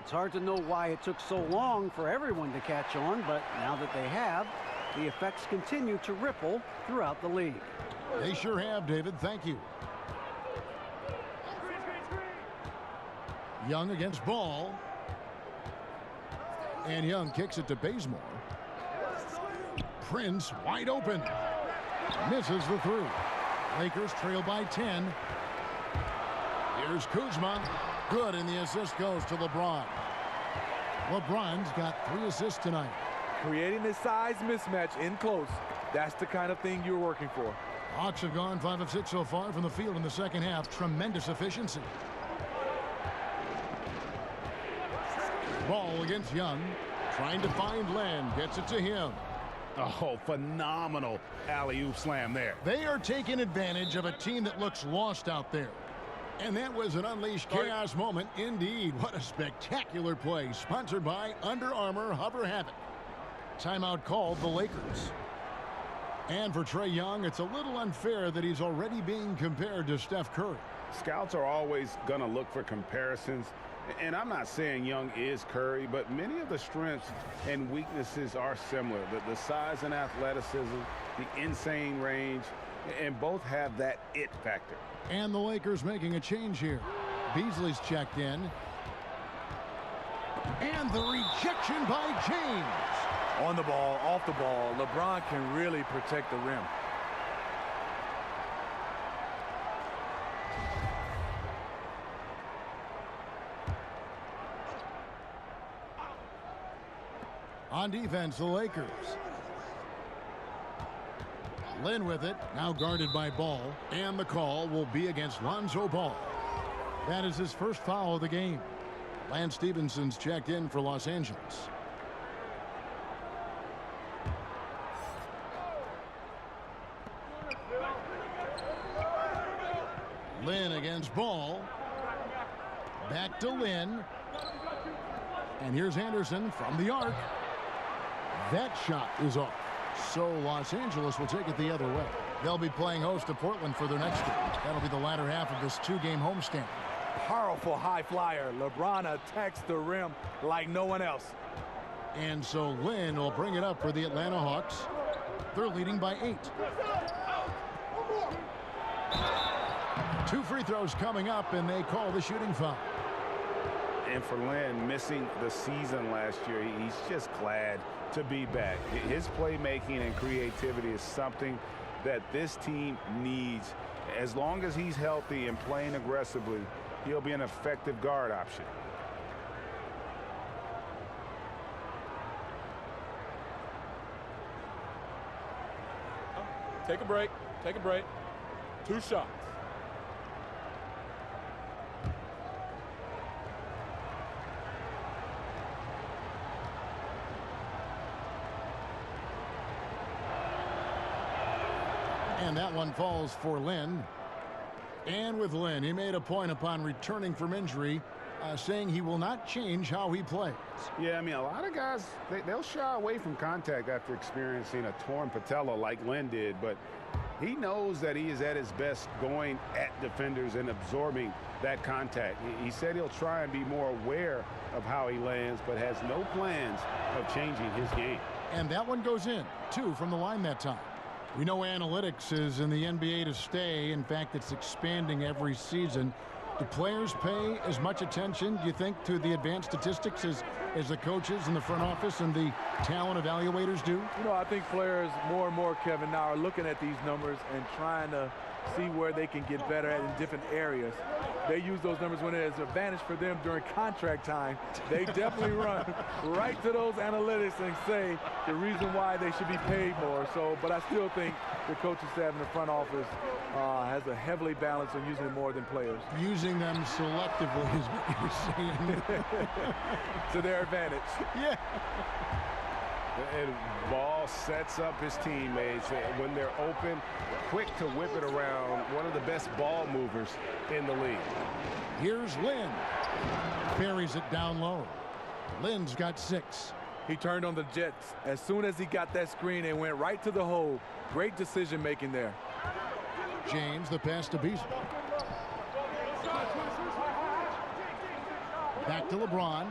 J: It's hard to know why it took so long for everyone to catch on, but now that they have, the effects continue to ripple throughout the league.
E: They sure have, David. Thank you. Young against Ball. And Young kicks it to Bazemore. Prince wide open. Misses the through. Lakers trail by 10. Here's Kuzma. Good, and the assist goes to LeBron. LeBron's got 3 assists tonight.
H: Creating a size mismatch in close. That's the kind of thing you're working for.
E: Hawks have gone 5 of 6 so far from the field in the second half. Tremendous efficiency. Ball against Young. Trying to find Len. Gets it to him.
G: Oh, phenomenal alley-oop slam there.
E: They are taking advantage of a team that looks lost out there. And that was an unleashed chaos moment indeed. What a spectacular play. Sponsored by Under Armour Hover Havoc. Timeout called the Lakers. And for Trae Young, it's a little unfair that he's already being compared to Steph Curry.
G: Scouts are always going to look for comparisons. And I'm not saying Young is Curry, but many of the strengths and weaknesses are similar. The size and athleticism, the insane range, and both have that it factor.
E: And the Lakers making a change here. Beasley's checked in. And the rejection by James.
H: On the ball, off the ball, LeBron can really protect the rim.
E: On defense, the Lakers. Lynn with it, now guarded by Ball, and the call will be against Lonzo Ball. That is his first foul of the game. Lance Stephenson's checked in for Los Angeles. Lynn against Ball. Back to Lynn. And here's Anderson from the arc. That shot is off. So Los Angeles will take it the other way. They'll be playing host to Portland for their next game. That'll be the latter half of this 2-game homestand.
H: Powerful high flyer. LeBron attacks the rim like no one else.
E: And so Lynn will bring it up for the Atlanta Hawks. They're leading by 8. 2 free throws coming up, and they call the shooting foul.
G: And for Lynn, missing the season last year, he's just glad to be back. His playmaking and creativity is something that this team needs. As long as he's healthy and playing aggressively, he'll be an effective guard option.
I: Take a break. Take a break. 2 shots.
E: And that one falls for Lynn. And with Lynn, he made a point upon returning from injury, saying he will not change how he plays.
G: Yeah, I mean, a lot of guys, they'll shy away from contact after experiencing a torn patella like Lynn did, but he knows that he is at his best going at defenders and absorbing that contact. He said he'll try and be more aware of how he lands, but has no plans of changing his game.
E: And that one goes in, 2 from the line that time. We know analytics is in the NBA to stay. In fact, it's expanding every season. Do players pay as much attention, do you think, to the advanced statistics as the coaches in the front office and the talent evaluators do?
H: You know, I think players more and more, Kevin, now are looking at these numbers and trying to see where they can get better at in different areas. They use those numbers when there's an advantage for them during contract time. They definitely run right to those analytics and say the reason why they should be paid more. So, but I still think the coaching staff in the front office has a heavily balanced on using it more than players.
E: Using them selectively is what you're saying.
H: To their advantage.
E: Yeah.
L: And Ball sets up his teammates when they're open, quick to whip it around. One of the best ball movers in the league.
E: Here's Lynn. Buries it down low. Lynn's got 6.
H: He turned on the Jets. As soon as he got that screen, and went right to the hole. Great decision making there.
E: James, the pass to Beasley. Back to LeBron.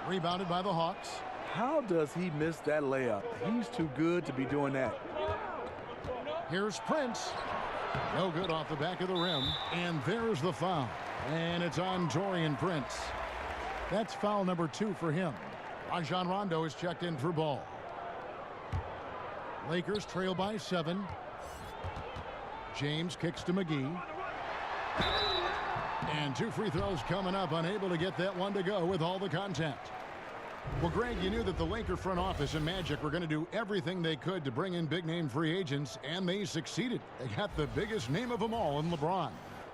E: Rebounded by the Hawks.
H: How does he miss that layup? He's too good to be doing that.
E: Here's Prince. No good off the back of the rim. And there's the foul. And it's on Taurean Prince. That's foul number 2 for him. Rajon Rondo is checked in for ball. Lakers trail by 7. James kicks to McGee. And 2 free throws coming up. Unable to get that one to go with all the contact. Well, Greg, you knew that the Laker front office and Magic were going to do everything they could to bring in big-name free agents, and they succeeded. They got the biggest name of them all in LeBron.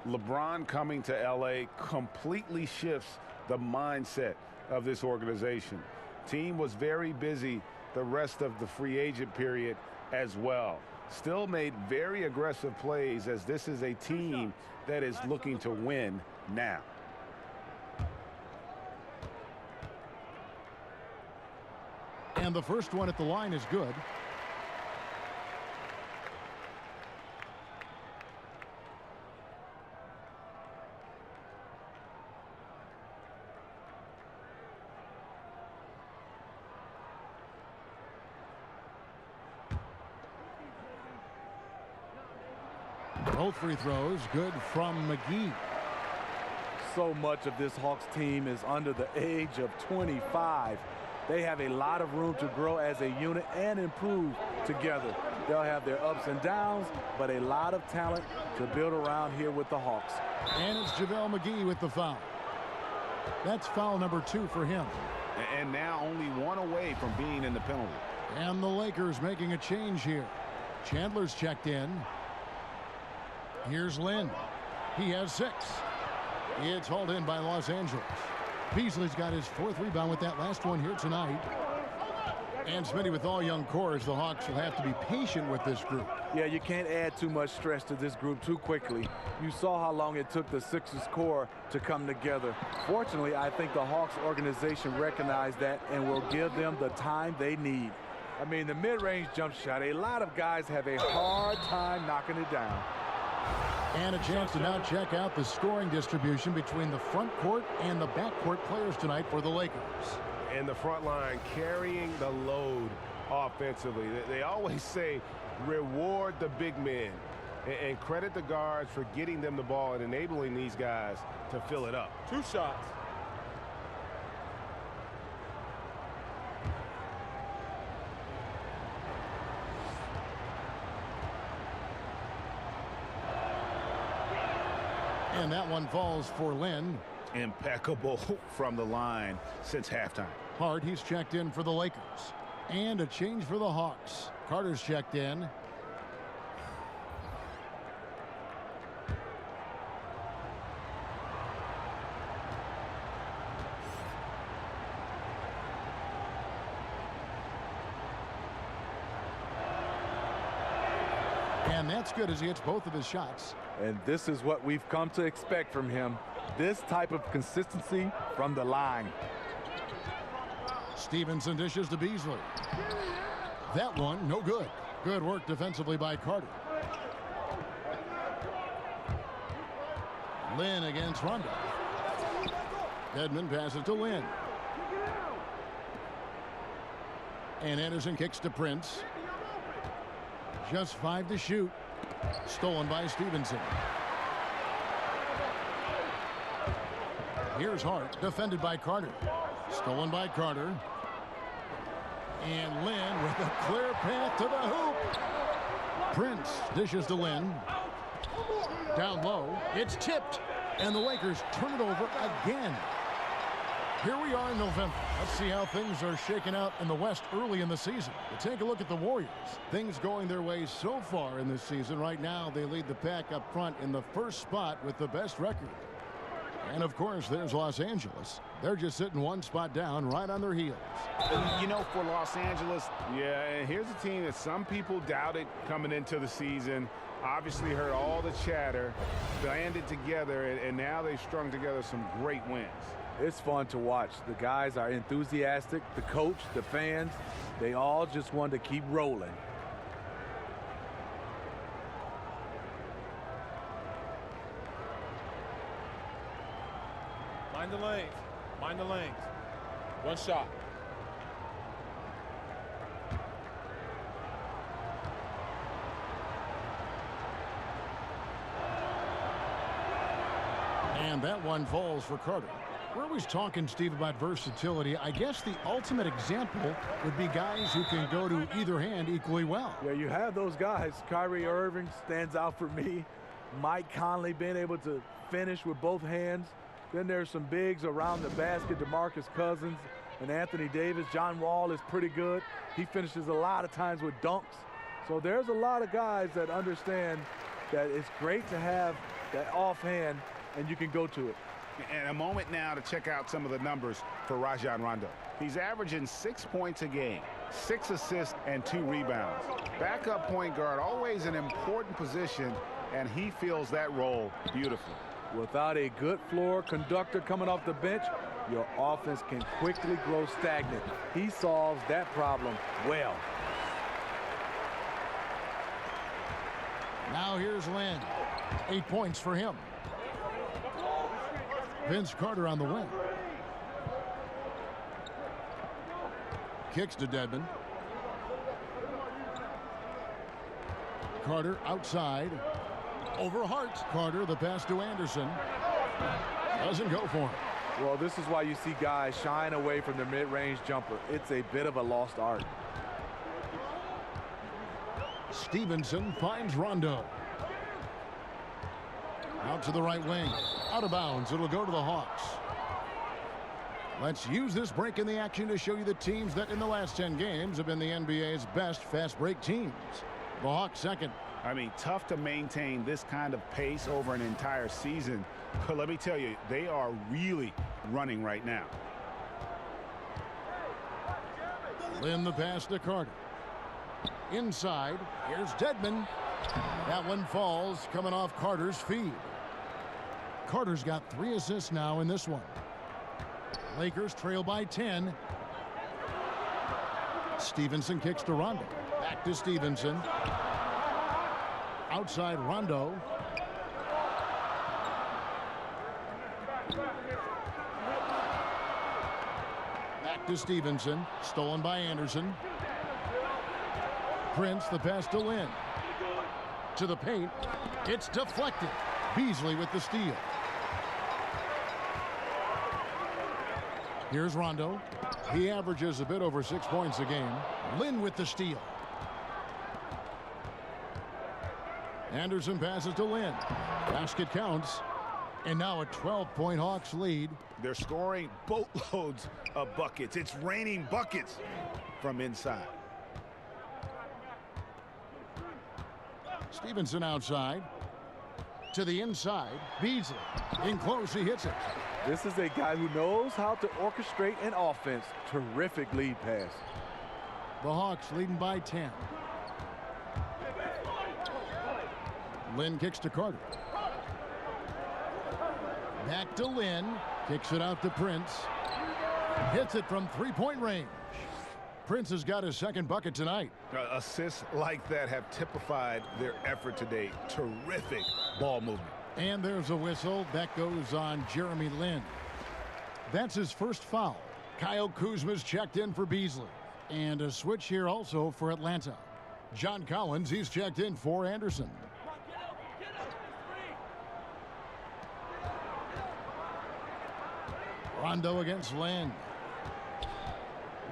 G: LeBron coming to L.A. completely shifts the mindset of this organization. Team was very busy the rest of the free agent period as well. Still made very aggressive plays, as this is a team that is looking to win now.
E: And the first one at the line is good. Both free throws good from McGee.
H: So much of this Hawks team is under the age of 25. They have a lot of room to grow as a unit and improve together. They'll have their ups and downs, but a lot of talent to build around here with the Hawks.
E: And it's JaVale McGee with the foul. That's foul number 2 for him.
G: And now only 1 away from being in the penalty.
E: And the Lakers making a change here. Chandler's checked in. Here's Lynn. He has 6. It's hauled in by Los Angeles. Beasley's got his 4th rebound with that last one here tonight. And Smitty, with all young cores, the Hawks will have to be patient with this group.
H: Yeah, you can't add too much stress to this group too quickly. You saw how long it took the Sixers core to come together. Fortunately, I think the Hawks organization recognized that and will give them the time they need. I mean, the mid-range jump shot, a lot of guys have a hard time knocking it down.
E: And a chance to now check out the scoring distribution between the front court and the back court players tonight for the Lakers.
L: And the front line carrying the load offensively. They always say reward the big men and credit the guards for getting them the ball and enabling these guys to fill it up.
I: 2 shots.
E: And that one falls for Lynn.
G: Impeccable from the line since halftime.
E: Hart, he's checked in for the Lakers. And a change for the Hawks. Carter's checked in. And that's good as he hits both of his shots.
H: And this is what we've come to expect from him. This type of consistency from the line.
E: Stevenson dishes to Beasley. That one, no good. Good work defensively by Carter. Lynn against Rondo. Edmond passes to Lynn. And Anderson kicks to Prince. Just 5 to shoot. Stolen by Stevenson. Here's Hart, defended by Carter. Stolen by Carter. And Lynn with a clear path to the hoop. Prince dishes to Lynn. Down low, it's tipped. And the Lakers turn it over again. Here we are in November. Let's see how things are shaking out in the West early in the season. We'll take a look at the Warriors. Things going their way so far in this season. Right now, they lead the pack up front in the first spot with the best record. And, of course, there's Los Angeles. They're just sitting one spot down right on their heels.
G: You know, for Los Angeles, yeah, and here's a team that some people doubted coming into the season. Obviously heard all the chatter, banded together, and now they've strung together some great wins.
H: It's fun to watch. The guys are enthusiastic. The coach, the fans, they all just want to keep rolling.
I: Mind the lanes. Mind the lanes. One shot.
E: And that one falls for Carter. We're always talking, Steve, about versatility. I guess the ultimate example would be guys who can go to either hand equally well.
H: Yeah, you have those guys. Kyrie Irving stands out for me. Mike Conley being able to finish with both hands. Then there's some bigs around the basket, DeMarcus Cousins and Anthony Davis. John Wall is pretty good. He finishes a lot of times with dunks. So there's a lot of guys that understand that it's great to have that offhand and you can go to it.
G: And a moment now to check out some of the numbers for Rajon Rondo. He's averaging 6 points a game, 6 assists, and 2 rebounds. Backup point guard, always an important position, and he fills that role beautifully.
H: Without a good floor conductor coming off the bench, your offense can quickly grow stagnant. He solves that problem well.
E: Now here's Lynn. 8 points for him. Vince Carter on the wing. Kicks to Dedmon. Carter outside. Over Hart. Carter, the pass to Anderson. Doesn't go for him.
H: Well, this is why you see guys shying away from their mid-range jumper. It's a bit of a lost art.
E: Stevenson finds Rondo. Out to the right wing. Out of bounds. It'll go to the Hawks. Let's use this break in the action to show you the teams that in the last 10 games have been the NBA's best fast break teams. The Hawks second.
G: I mean, tough to maintain this kind of pace over an entire season. But let me tell you, they are really running right now.
E: Lynn the pass to Carter. Inside. Here's Dedmon. That one falls coming off Carter's feed. Carter's got 3 assists now in this one. Lakers trail by 10. Stevenson kicks to Rondo. Back to Stevenson. Outside Rondo. Back to Stevenson. Stolen by Anderson. Prince, the pass to Lynn. To the paint. It's deflected. Beasley with the steal. Here's Rondo. He averages a bit over 6 points a game. Lynn with the steal. Anderson passes to Lynn. Basket counts. And now a 12-point Hawks lead.
G: They're scoring boatloads of buckets. It's raining buckets from inside.
E: Stevenson outside. To the inside. Beasley. In close, he hits it.
H: This is a guy who knows how to orchestrate an offense. Terrific lead pass.
E: The Hawks leading by 10. Lynn kicks to Carter. Back to Lynn. Kicks it out to Prince. Hits it from three-point range. Prince has got his second bucket tonight.
G: Assists like that have typified their effort today. Terrific ball movement.
E: And there's a whistle. That goes on Jeremy Lin. That's his first foul. Kyle Kuzma's checked in for Beasley. And a switch here also for Atlanta. John Collins, he's checked in for Anderson. Rondo against Lynn.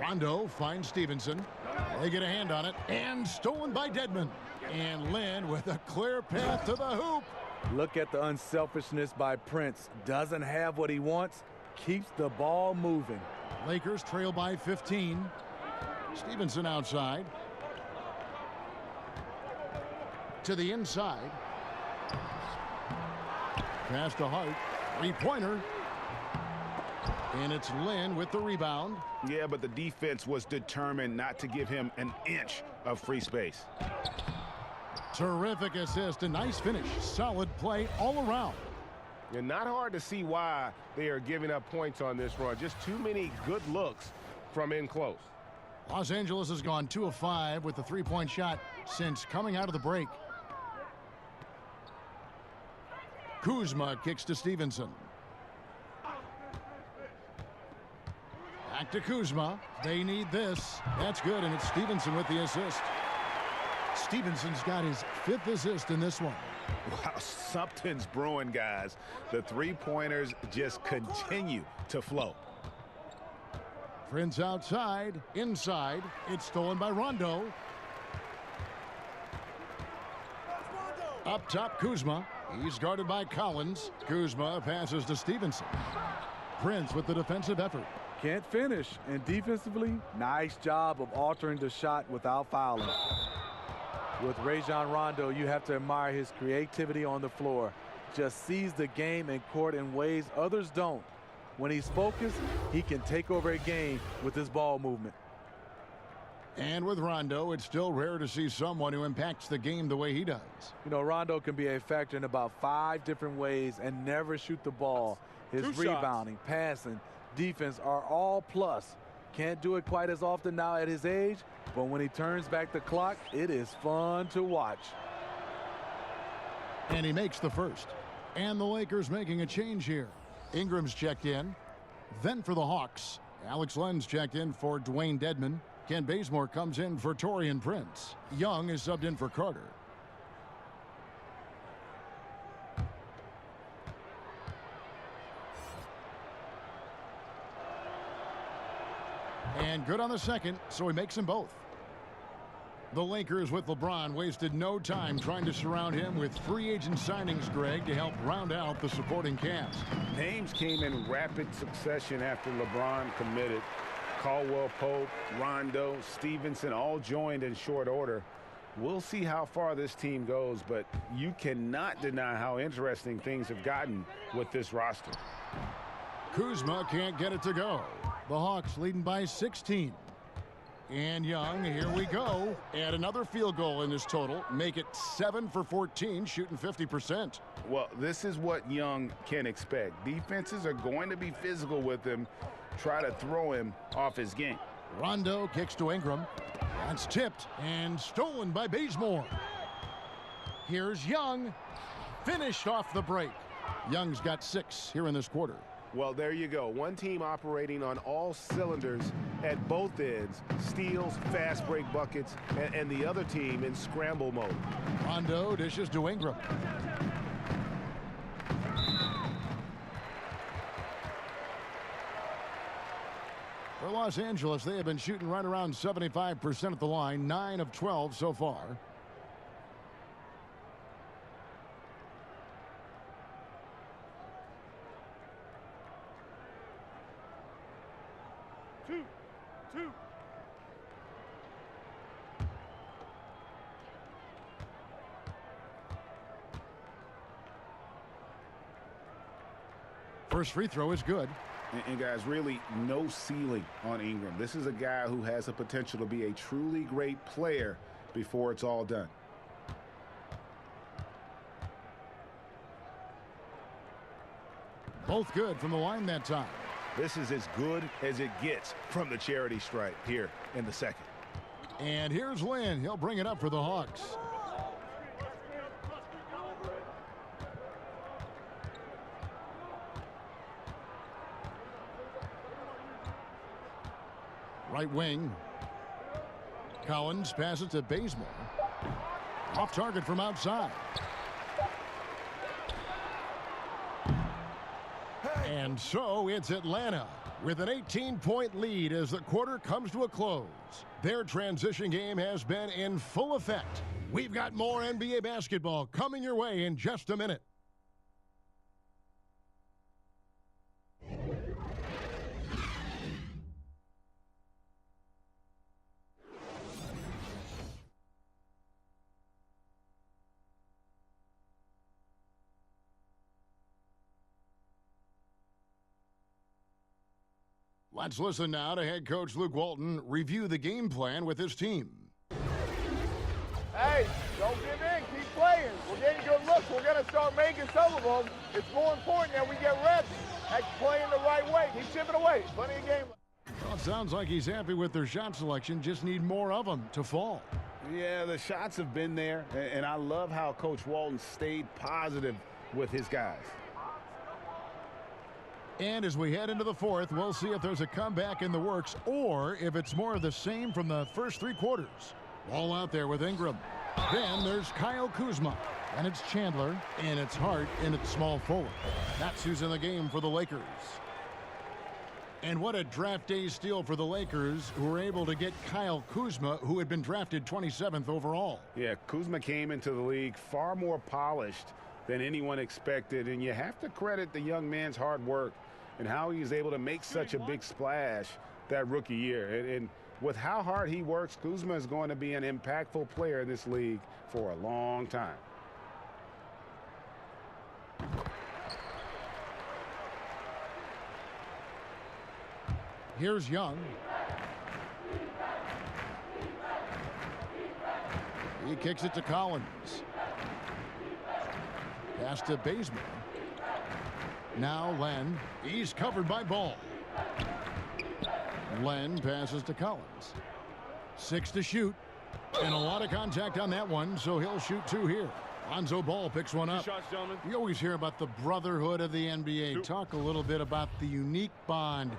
E: Rondo finds Stevenson. They get a hand on it, and stolen by Dedmon. And Lynn with a clear path to the hoop.
H: Look at the unselfishness by Prince. Doesn't have what he wants, keeps the ball moving.
E: Lakers trail by 15. Stevenson outside. To the inside. Pass to Hart. Three-pointer. And it's Lynn with the rebound.
G: Yeah, but the defense was determined not to give him an inch of free space.
E: Terrific assist, a nice finish. Solid play all around.
L: And not hard to see why they are giving up points on this run. Just too many good looks from in close.
E: Los Angeles has gone 2 of 5 with the three-point shot since coming out of the break. Kuzma kicks to Stevenson. Back to Kuzma. They need this. That's good, and it's Stevenson with the assist. Stevenson's got his 5th assist in this one.
G: Wow, something's brewing, guys. The three-pointers just continue to flow.
E: Prince outside. Inside. It's stolen by Rondo. Up top, Kuzma. He's guarded by Collins. Kuzma passes to Stevenson. Prince with the defensive effort.
H: Can't finish, and defensively, nice job of altering the shot without fouling. With Rajon Rondo, you have to admire his creativity on the floor. Just sees the game and court in ways others don't. When he's focused, he can take over a game with his ball movement.
E: And with Rondo, it's still rare to see someone who impacts the game the way he does.
H: You know, Rondo can be a factor in about 5 different ways and never shoot the ball. His rebounding, passing, defense are all plus. Can't do it quite as often now at his age, but when he turns back the clock, it is fun to watch.
E: And he makes the first. And the Lakers making a change here. Ingram's checked in. Then for the Hawks, Alex Len's checked in for Dwayne Dedmon. Ken Bazemore comes in for Taurean Prince. Young is subbed in for Carter. And good on the second, so he makes them both. The Lakers with LeBron wasted no time trying to surround him with free agent signings, Greg, to help round out the supporting cast.
G: Names came in rapid succession after LeBron committed. Caldwell Pope, Rondo, Stevenson all joined in short order. We'll see how far this team goes, but you cannot deny how interesting things have gotten with this roster.
E: Kuzma can't get it to go. The Hawks leading by 16. And Young, here we go. Add another field goal in this total. Make it 7 for 14, shooting 50%.
G: Well, this is what Young can expect. Defenses are going to be physical with him, try to throw him off his game.
E: Rondo kicks to Ingram. That's tipped and stolen by Bazemore. Here's Young. Finished off the break. Young's got 6 here in this quarter.
L: Well, there you go. One team operating on all cylinders at both ends. Steals, fast break buckets, and the other team in scramble mode.
E: Rondo dishes to Ingram. For Los Angeles, they have been shooting right around 75% at the line, 9 of 12 so far.
L: Two.
E: First free throw is good.
G: And guys, really no ceiling on Ingram. This is a guy who has the potential to be a truly great player before it's all done.
E: Both good from the line that time.
G: This is as good as it gets from the charity stripe here in the second.
E: And here's Lynn. He'll bring it up for the Hawks. Right wing. Collins passes to Bazemore. Off target from outside. And so it's Atlanta with an 18-point lead as the quarter comes to a close. Their transition game has been in full effect. We've got more NBA basketball coming your way in just a minute. Let's listen now to head coach Luke Walton review the game plan with his team.
M: Hey, don't give in. Keep playing. We're getting good looks. We're going to start making some of them. It's more important that we get reps at playing the right way. Keep chipping away. Plenty of game.
E: Well, it sounds like he's happy with their shot selection. Just need more of them to fall.
G: Yeah, the shots have been there, and I love how Coach Walton stayed positive with his guys.
E: And as we head into the fourth, we'll see if there's a comeback in the works or if it's more of the same from the first three quarters. Ball out there with Ingram. Then there's Kyle Kuzma. And it's Chandler, and it's Hart, and it's small forward. That's who's in the game for the Lakers. And what a draft day steal for the Lakers, who were able to get Kyle Kuzma, who had been drafted 27th overall.
G: Yeah, Kuzma came into the league far more polished than anyone expected, and you have to credit the young man's hard work and how he was able to make such a big splash that rookie year. And with how hard he works, Kuzma is going to be an impactful player in this league for a long time.
E: Here's Young. He kicks it to Collins. Pass to Bazemore. Now Len. He's covered by Ball. Len passes to Collins. 6 to shoot. And a lot of contact on that one, so he'll shoot 2 here. Lonzo Ball picks one up.
I: Shots, gentlemen.
E: We always hear about the brotherhood of the NBA. Talk a little bit about the unique bond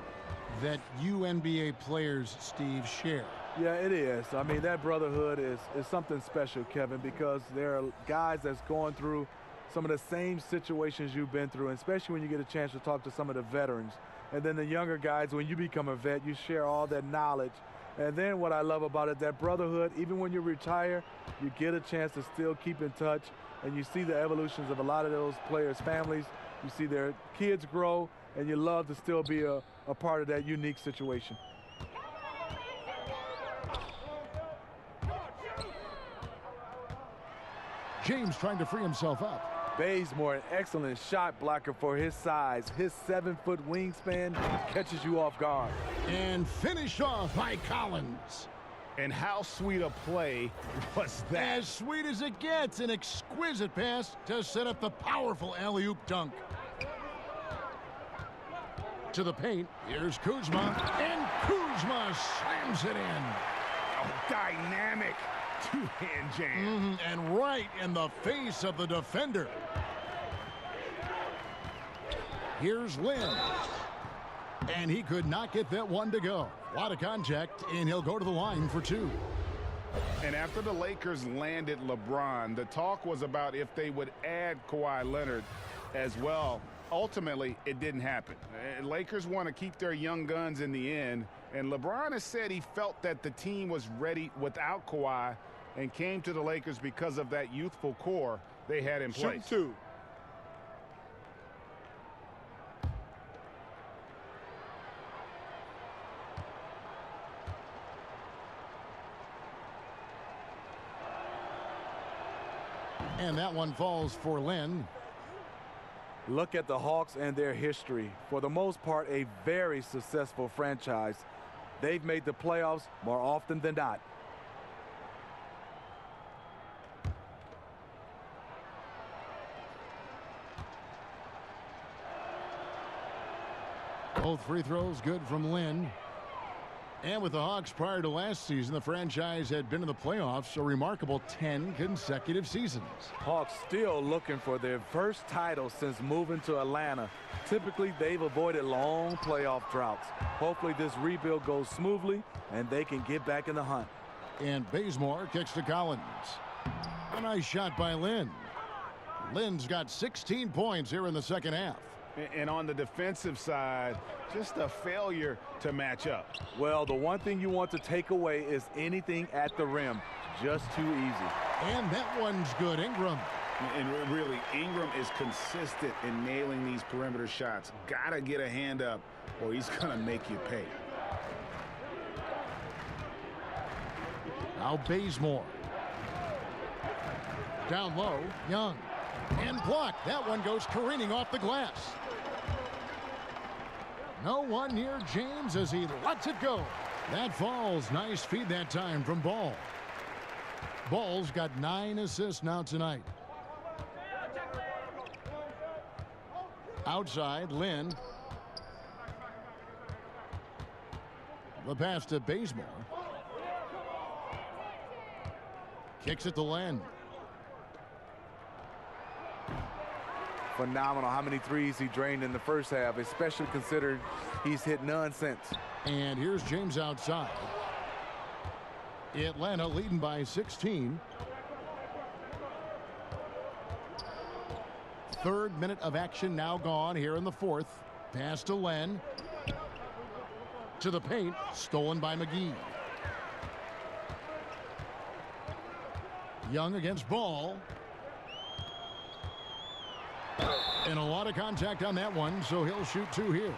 E: that you NBA players, Steve, share.
H: Yeah, it is. I mean, that brotherhood is something special, Kevin, because there are guys that's going through some of the same situations you've been through, and especially when you get a chance to talk to some of the veterans. And then the younger guys, when you become a vet, you share all that knowledge. And then what I love about it, that brotherhood, even when you retire, you get a chance to still keep in touch, and you see the evolutions of a lot of those players' families. You see their kids grow, and you love to still be a part of that unique situation.
E: James trying to free himself up.
H: Bazemore, an excellent shot blocker for his size. His 7-foot wingspan catches you off guard.
E: And finished off by Collins.
G: And how sweet a play was that?
E: As sweet as it gets, an exquisite pass to set up the powerful alley-oop dunk. To the paint, here's Kuzma, and Kuzma slams it in.
G: A dynamic two-hand jam.
E: And right in the face of the defender. Here's Lynn. And he could not get that one to go. A lot of contact, and he'll go to the line for 2.
G: And after the Lakers landed LeBron, the talk was about if they would add Kawhi Leonard as well. Ultimately, it didn't happen. Lakers want to keep their young guns in the end, and LeBron has said he felt that the team was ready without Kawhi and came to the Lakers because of that youthful core they had in place.
I: Shoot 2.
E: And that one falls for Lynn.
H: Look at the Hawks and their history. For the most part, a very successful franchise. They've made the playoffs more often than not.
E: Both free throws good from Lynn. And with the Hawks prior to last season, the franchise had been in the playoffs a remarkable 10 consecutive seasons.
H: Hawks still looking for their first title since moving to Atlanta. Typically, they've avoided long playoff droughts. Hopefully, this rebuild goes smoothly and they can get back in the hunt.
E: And Bazemore kicks to Collins. A nice shot by Lynn. Lynn's got 16 points here in the second half.
G: And on the defensive side, just a failure to match up.
H: Well, the one thing you want to take away is anything at the rim. Just too easy.
E: And that one's good. Ingram.
G: And really, Ingram is consistent in nailing these perimeter shots. Gotta get a hand up or he's gonna make you pay.
E: Now Bazemore. Down low, Young. And blocked. That one goes careening off the glass. No one near James as he lets it go. That falls. Nice feed that time from Ball. Ball's got 9 assists now tonight. Outside, Lynn. The pass to Bazemore. Kicks it to Lynn.
H: Phenomenal how many threes he drained in the first half, especially considering he's hit none since.
E: And here's James outside. Atlanta leading by 16. Third minute of action now gone here in the fourth. Pass to Len. To the paint. Stolen by McGee. Young against Ball. And a lot of contact on that one, so he'll shoot 2 here.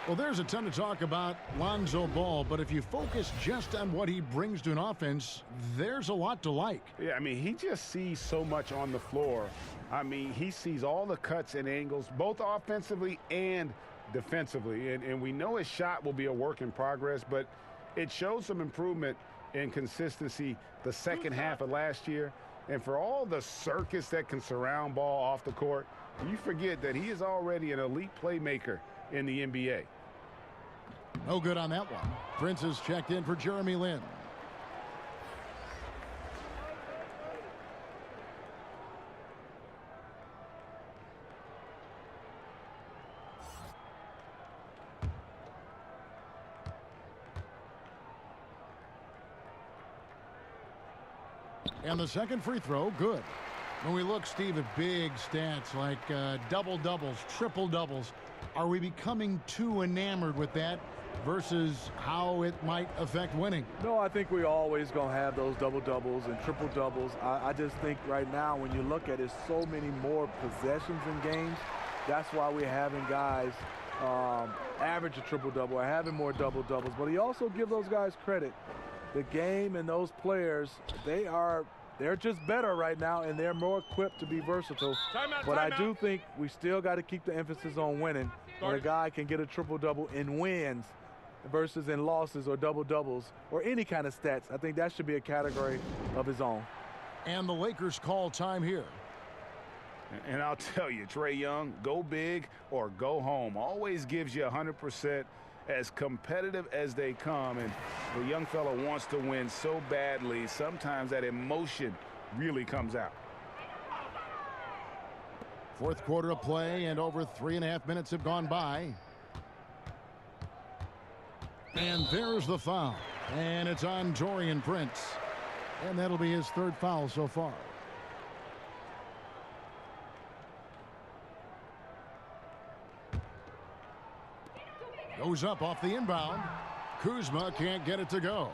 E: Well, there's a ton to talk about Lonzo Ball, but if you focus just on what he brings to an offense, there's a lot to like.
G: Yeah, I mean, he just sees so much on the floor. I mean, he sees all the cuts and angles, both offensively and defensively. And we know his shot will be a work in progress, but it shows some improvement in consistency the second half of last year. And for all the circus that can surround Ball off the court, you forget that he is already an elite playmaker in the NBA.
E: No good on that one. Prince is checked in for Jeremy Lin. And the second free throw, good. When we look, Steve, at big stats like double-doubles, triple-doubles, are we becoming too enamored with that versus how it might affect winning?
H: No, I think we're always going to have those double-doubles and triple-doubles. I just think right now when you look at it, so many more possessions in games. That's why we're having guys average a triple-double or having more double-doubles. But he also give those guys credit. The game and those players, they're just better right now, and they're more equipped to be versatile. But I do think we still got to keep the emphasis on winning. When a guy can get a triple-double in wins versus in losses or double-doubles or any kind of stats, I think that should be a category of his own.
E: And the Lakers call time here.
G: And I'll tell you, Trae Young, go big or go home. Always gives you 100%. As competitive as they come, and the young fella wants to win so badly, sometimes that emotion really comes out.
E: Fourth quarter of play, and over 3.5 minutes have gone by. And there's the foul, and it's on Taurean Prince, and that'll be his third foul so far. Goes up off the inbound. Kuzma can't get it to go.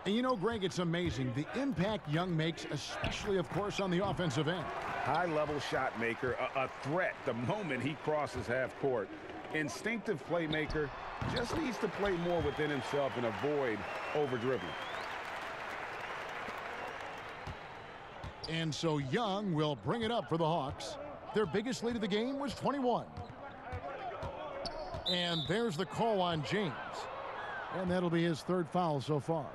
E: And you know, Greg, it's amazing the impact Young makes, especially, of course, on the offensive end.
G: High-level shot maker, a threat the moment he crosses half court. Instinctive playmaker, just needs to play more within himself and avoid over-dribbling.
E: And so Young will bring it up for the Hawks. Their biggest lead of the game was 21. And there's the call on James. And that'll be his third foul so far.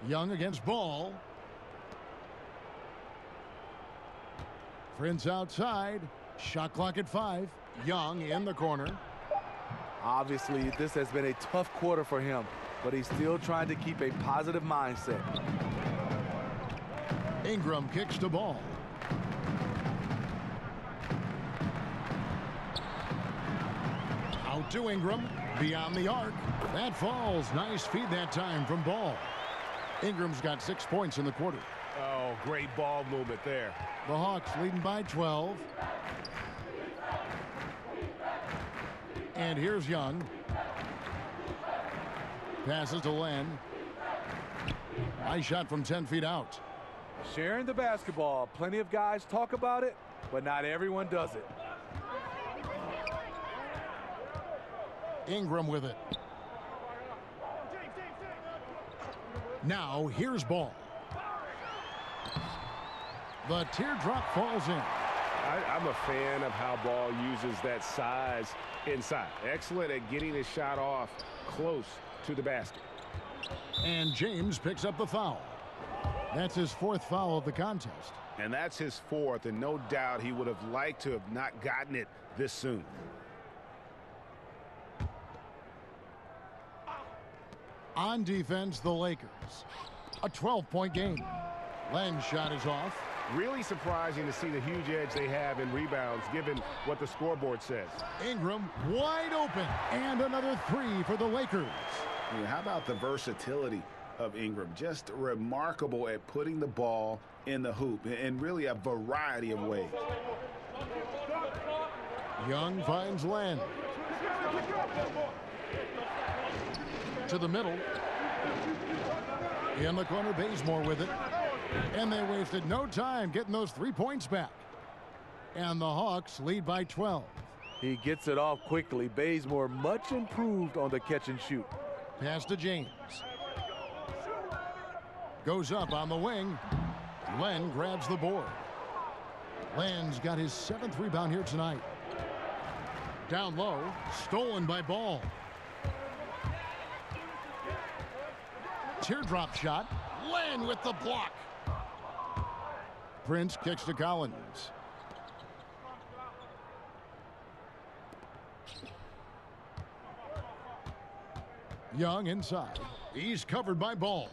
E: Young against Ball. Prince outside. Shot clock at 5. Young in the corner.
H: Obviously, this has been a tough quarter for him, but he's still trying to keep a positive mindset.
E: Ingram kicks the ball. Out to Ingram. Beyond the arc. That falls. Nice feed that time from Ball. Ingram's got 6 points in the quarter.
L: Oh, great ball movement there.
E: The Hawks leading by 12. And here's Young. Passes to Len. Nice shot from 10 feet out.
H: Sharing the basketball. Plenty of guys talk about it, but not everyone does it.
E: Ingram with it. Now here's Ball. The teardrop falls in.
L: I'm a fan of how Ball uses that size inside. Excellent at getting his shot off close to the basket.
E: And James picks up the foul. That's his 4th foul of the contest.
G: And that's his 4th, and no doubt he would have liked to have not gotten it this soon.
E: On defense, the Lakers. A 12-point game. Len's shot is off.
L: Really surprising to see the huge edge they have in rebounds, given what the scoreboard says.
E: Ingram wide open. And another 3 for the Lakers.
G: Yeah, how about the versatility of Ingram? Just remarkable at putting the ball in the hoop in really a variety of ways.
E: Young finds Len. To the middle. In the corner, Bazemore with it. And they wasted no time getting those 3 points back. And the Hawks lead by 12.
H: He gets it off quickly. Bazemore much improved on the catch and shoot.
E: Pass to James. Goes up on the wing. Len grabs the board. Len's got his 7th rebound here tonight. Down low, stolen by Ball. Teardrop shot. Len with the block. Prince kicks to Collins. Young inside. He's covered by Ball.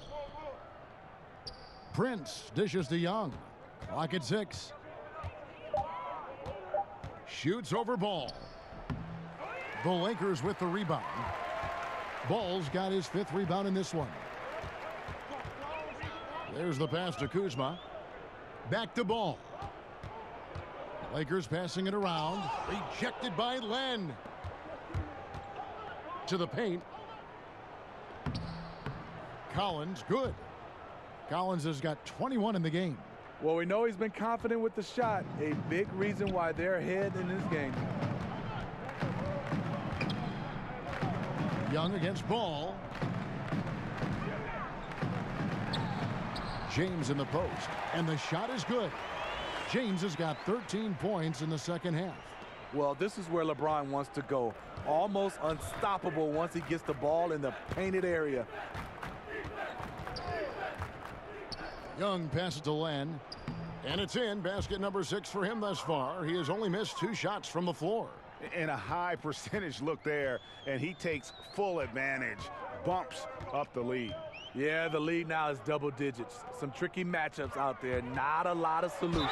E: Prince dishes to Young. Clock at 6. Shoots over Ball. The Lakers with the rebound. Ball's got his 5th rebound in this one. There's the pass to Kuzma. Back to Ball. Lakers passing it around. Rejected by Len. To the paint. Collins, good. Collins has got 21 in the game.
H: Well, we know he's been confident with the shot. A big reason why they're ahead in this game.
E: Young against Ball. James in the post. And the shot is good. James has got 13 points in the second half.
H: Well, this is where LeBron wants to go. Almost unstoppable once he gets the ball in the painted area.
E: Young passes to Len. And it's in. Basket number 6 for him thus far. He has only missed 2 shots from the floor.
G: And a high percentage look there, and he takes full advantage. Bumps up the lead.
H: Yeah, the lead now is double digits. Some tricky matchups out there. Not a lot of solutions.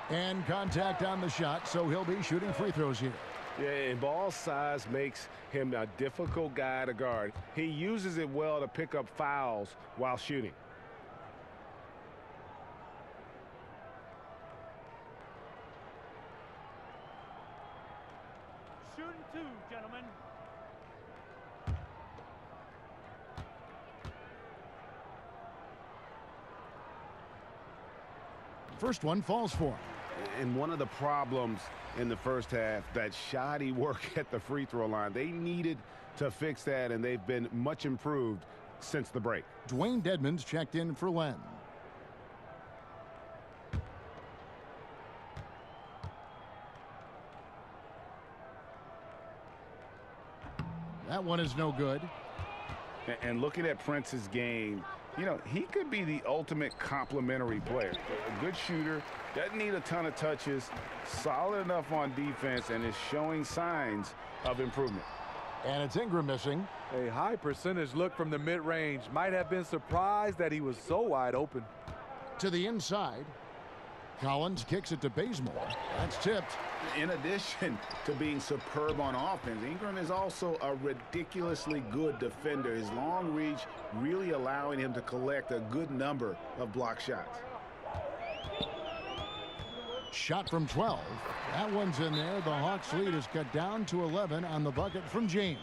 E: And contact on the shot, so he'll be shooting free throws here.
L: Yeah, and Ball's size makes him a difficult guy to guard. He uses it well to pick up fouls while shooting.
N: Shooting 2, gentlemen.
E: First one falls for him.
G: And one of the problems in the first half, that shoddy work at the free throw line. They needed to fix that, and they've been much improved since the break.
E: Dwayne Dedmon's checked in for Len. That one is no good.
G: And looking at Prince's game, you know, he could be the ultimate complementary player. A good shooter, doesn't need a ton of touches, solid enough on defense, and is showing signs of improvement.
E: And it's Ingram missing.
H: A high percentage look from the mid-range. Might have been surprised that he was so wide open.
E: To the inside. Collins kicks it to Bazemore. That's tipped.
G: In addition to being superb on offense, Ingram is also a ridiculously good defender. His long reach really allowing him to collect a good number of block shots.
E: Shot from 12. That one's in there. The Hawks lead is cut down to 11 on the bucket from James.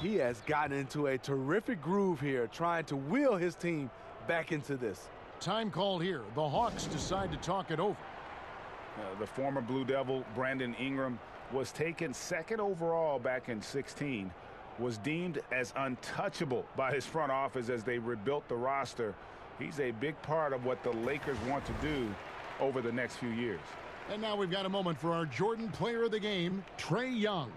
H: He has gotten into a terrific groove here, trying to wheel his team back into this.
E: Time called here. The Hawks decide to talk it over.
G: The former Blue Devil, Brandon Ingram, was taken second overall back in 16, was deemed as untouchable by his front office as they rebuilt the roster. He's a big part of what the Lakers want to do over the next few years.
E: And now we've got a moment for our Jordan player of the game, Trae Young.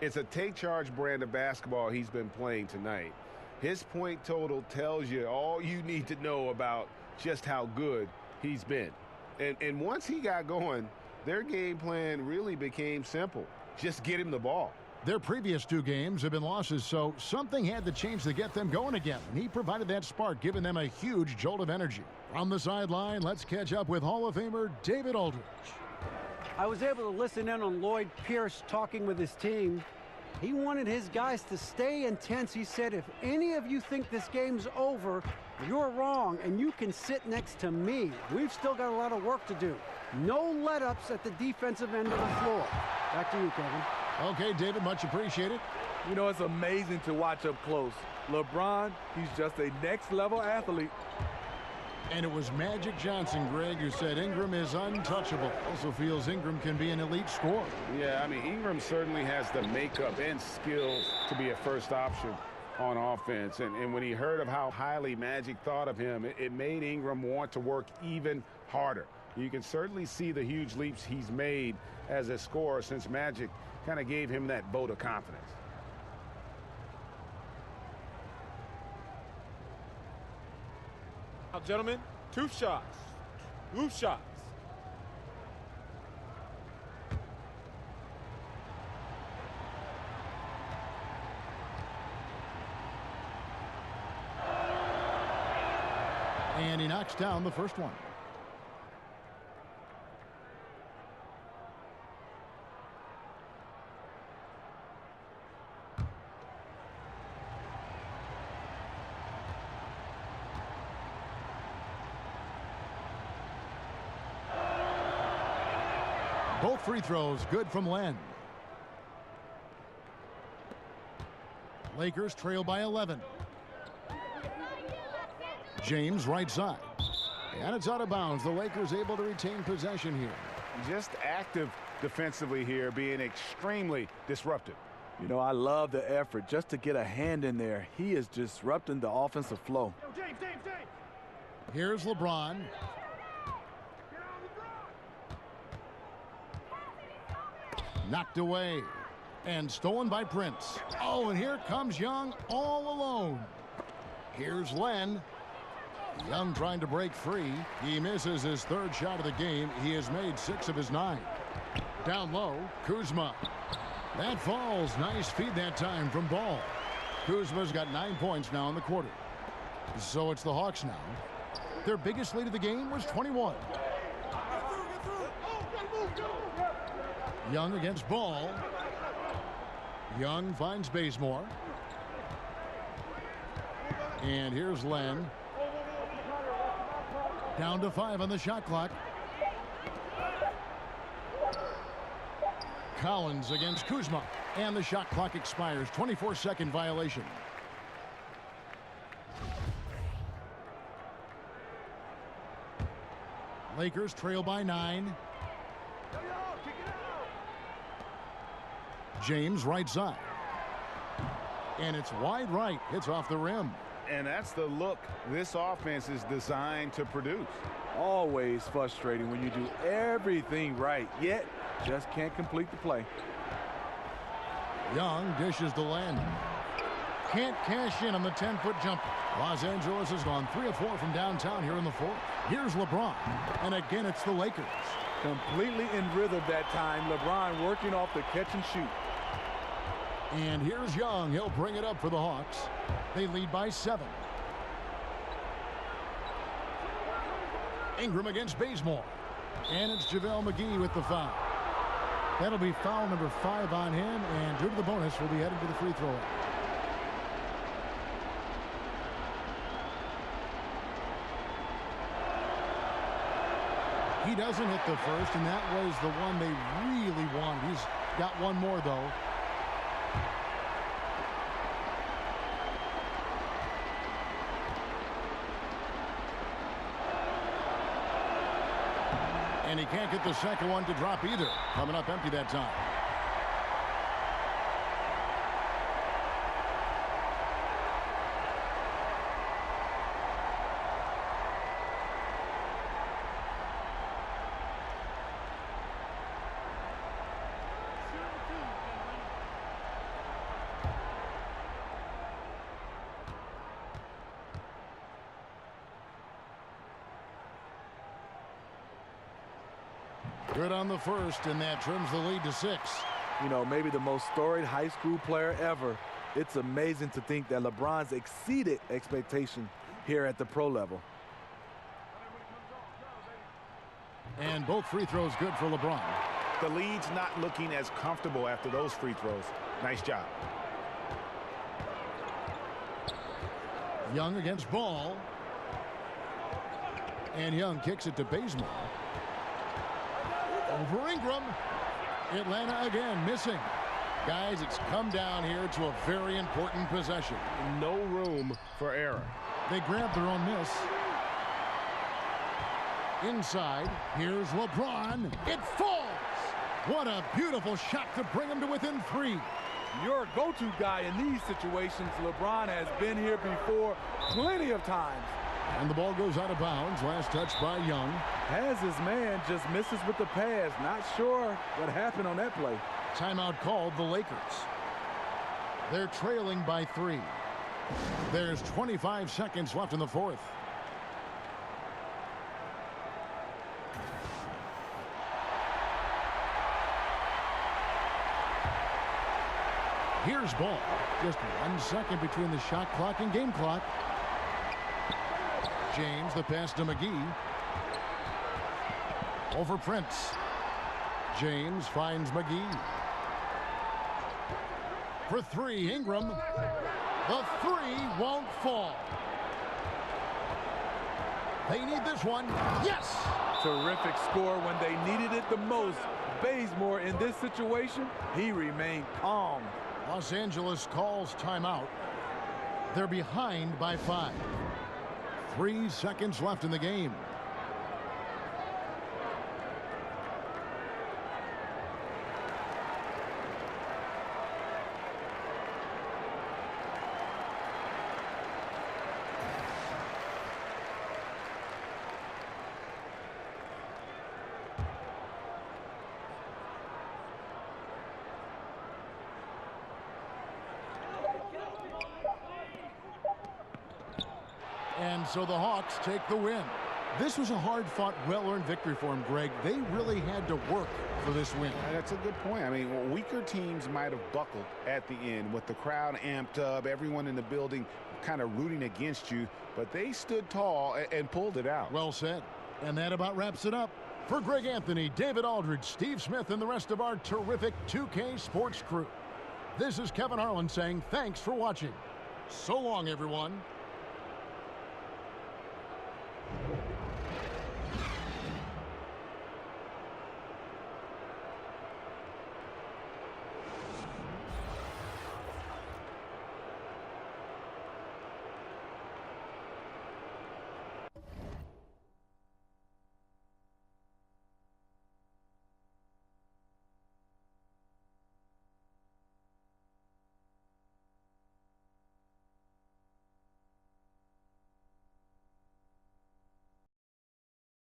L: It's a take-charge brand of basketball he's been playing tonight. His point total tells you all you need to know about just how good he's been. And once he got going, their game plan really became simple. Just get him the ball.
E: Their previous 2 games have been losses, so something had to change to get them going again. And he provided that spark, giving them a huge jolt of energy. From the sideline, let's catch up with Hall of Famer David Aldridge.
J: I was able to listen in on Lloyd Pierce talking with his team. He wanted his guys to stay intense. He said, if any of you think this game's over, you're wrong, and you can sit next to me. We've still got a lot of work to do. No let-ups at the defensive end of the floor. Back to you, Kevin.
E: Okay, David, much appreciated.
H: You know, it's amazing to watch up close. LeBron, he's just a next-level athlete.
E: And it was Magic Johnson, Greg, who said Ingram is untouchable. Also feels Ingram can be an elite scorer.
G: Yeah, I mean, Ingram certainly has the makeup and skills to be a first option on offense. And when he heard of how highly Magic thought of him, it made Ingram want to work even harder. You can certainly see the huge leaps he's made as a scorer since Magic kind of gave him that vote of confidence.
I: Now, gentlemen, 2 shots. 2 shots.
E: And he knocks down the first one. Both free throws good from Len. Lakers trail by 11. James right side. And it's out of bounds. The Lakers able to retain possession here.
G: Just active defensively here, being extremely disruptive.
H: You know, I love the effort just to get a hand in there. He is disrupting the offensive flow.
N: James.
E: Here's LeBron. Knocked away and stolen by Prince. Oh, and here comes Young all alone. Here's Len. Young trying to break free. He misses his 3rd shot of the game. He has made 6 of his 9. Down low, Kuzma. That falls. Nice feed that time from Ball. Kuzma's got 9 points now in the quarter. So it's the Hawks now. Their biggest lead of the game was 21. Young against Ball. Young finds Bazemore. And here's Len. Down to 5 on the shot clock. Collins against Kuzma. And the shot clock expires. 24-second violation. Lakers trail by 9. James right side. And it's wide right. It's off the rim.
G: And that's the look this offense is designed to produce.
H: Always frustrating when you do everything right, yet just can't complete the play.
E: Young dishes the Len. Can't cash in on the 10-foot jumper. Los Angeles has gone 3 of 4 from downtown here in the 4th. Here's LeBron. And again, it's the Lakers.
H: Completely in rhythm that time. LeBron working off the catch and shoot.
E: And here's Young. He'll bring it up for the Hawks. They lead by 7. Ingram against Bazemore. And it's JaVale McGee with the foul. That'll be foul number 5 on him, and due to the bonus, will be headed to the free throw line. He doesn't hit the first, and that was the one they really wanted. He's got one more, though. And he can't get the second one to drop either. Coming up empty that time. Good on the first, and that trims the lead to 6.
H: You know, maybe the most storied high school player ever. It's amazing to think that LeBron's exceeded expectation here at the pro level.
E: And both free throws good for LeBron.
G: The lead's not looking as comfortable after those free throws. Nice job.
E: Young against Ball. And Young kicks it to Bazemore. Over Ingram. Atlanta again missing. Guys, it's come down here to a very important possession.
L: No room for error.
E: They grab their own miss. Inside, here's LeBron. It falls. What a beautiful shot to bring him to within 3.
H: Your go-to guy in these situations, LeBron, has been here before plenty of times.
E: And the ball goes out of bounds. Last touch by Young.
H: Has his man, just misses with the pass. Not sure what happened on that play.
E: Timeout called the Lakers. They're trailing by 3. There's 25 seconds left in the fourth. Here's Ball. Just 1 second between the shot clock and game clock. James, the pass to McGee. Over Prince. James finds McGee. For 3, Ingram. The 3 won't fall. They need this one. Yes!
H: Terrific score when they needed it the most. Bazemore in this situation, he remained calm.
E: Los Angeles calls timeout. They're behind by 5. 3 seconds left in the game. And so the Hawks take the win. This was a hard-fought, well-earned victory for them, Greg. They really had to work for this win.
G: That's a good point. I mean, weaker teams might have buckled at the end with the crowd amped up, everyone in the building kind of rooting against you, but they stood tall and pulled it out.
E: Well said. And that about wraps it up. For Greg Anthony, David Aldridge, Steve Smith, and the rest of our terrific 2K Sports crew, this is Kevin Harlan saying thanks for watching. So long, everyone.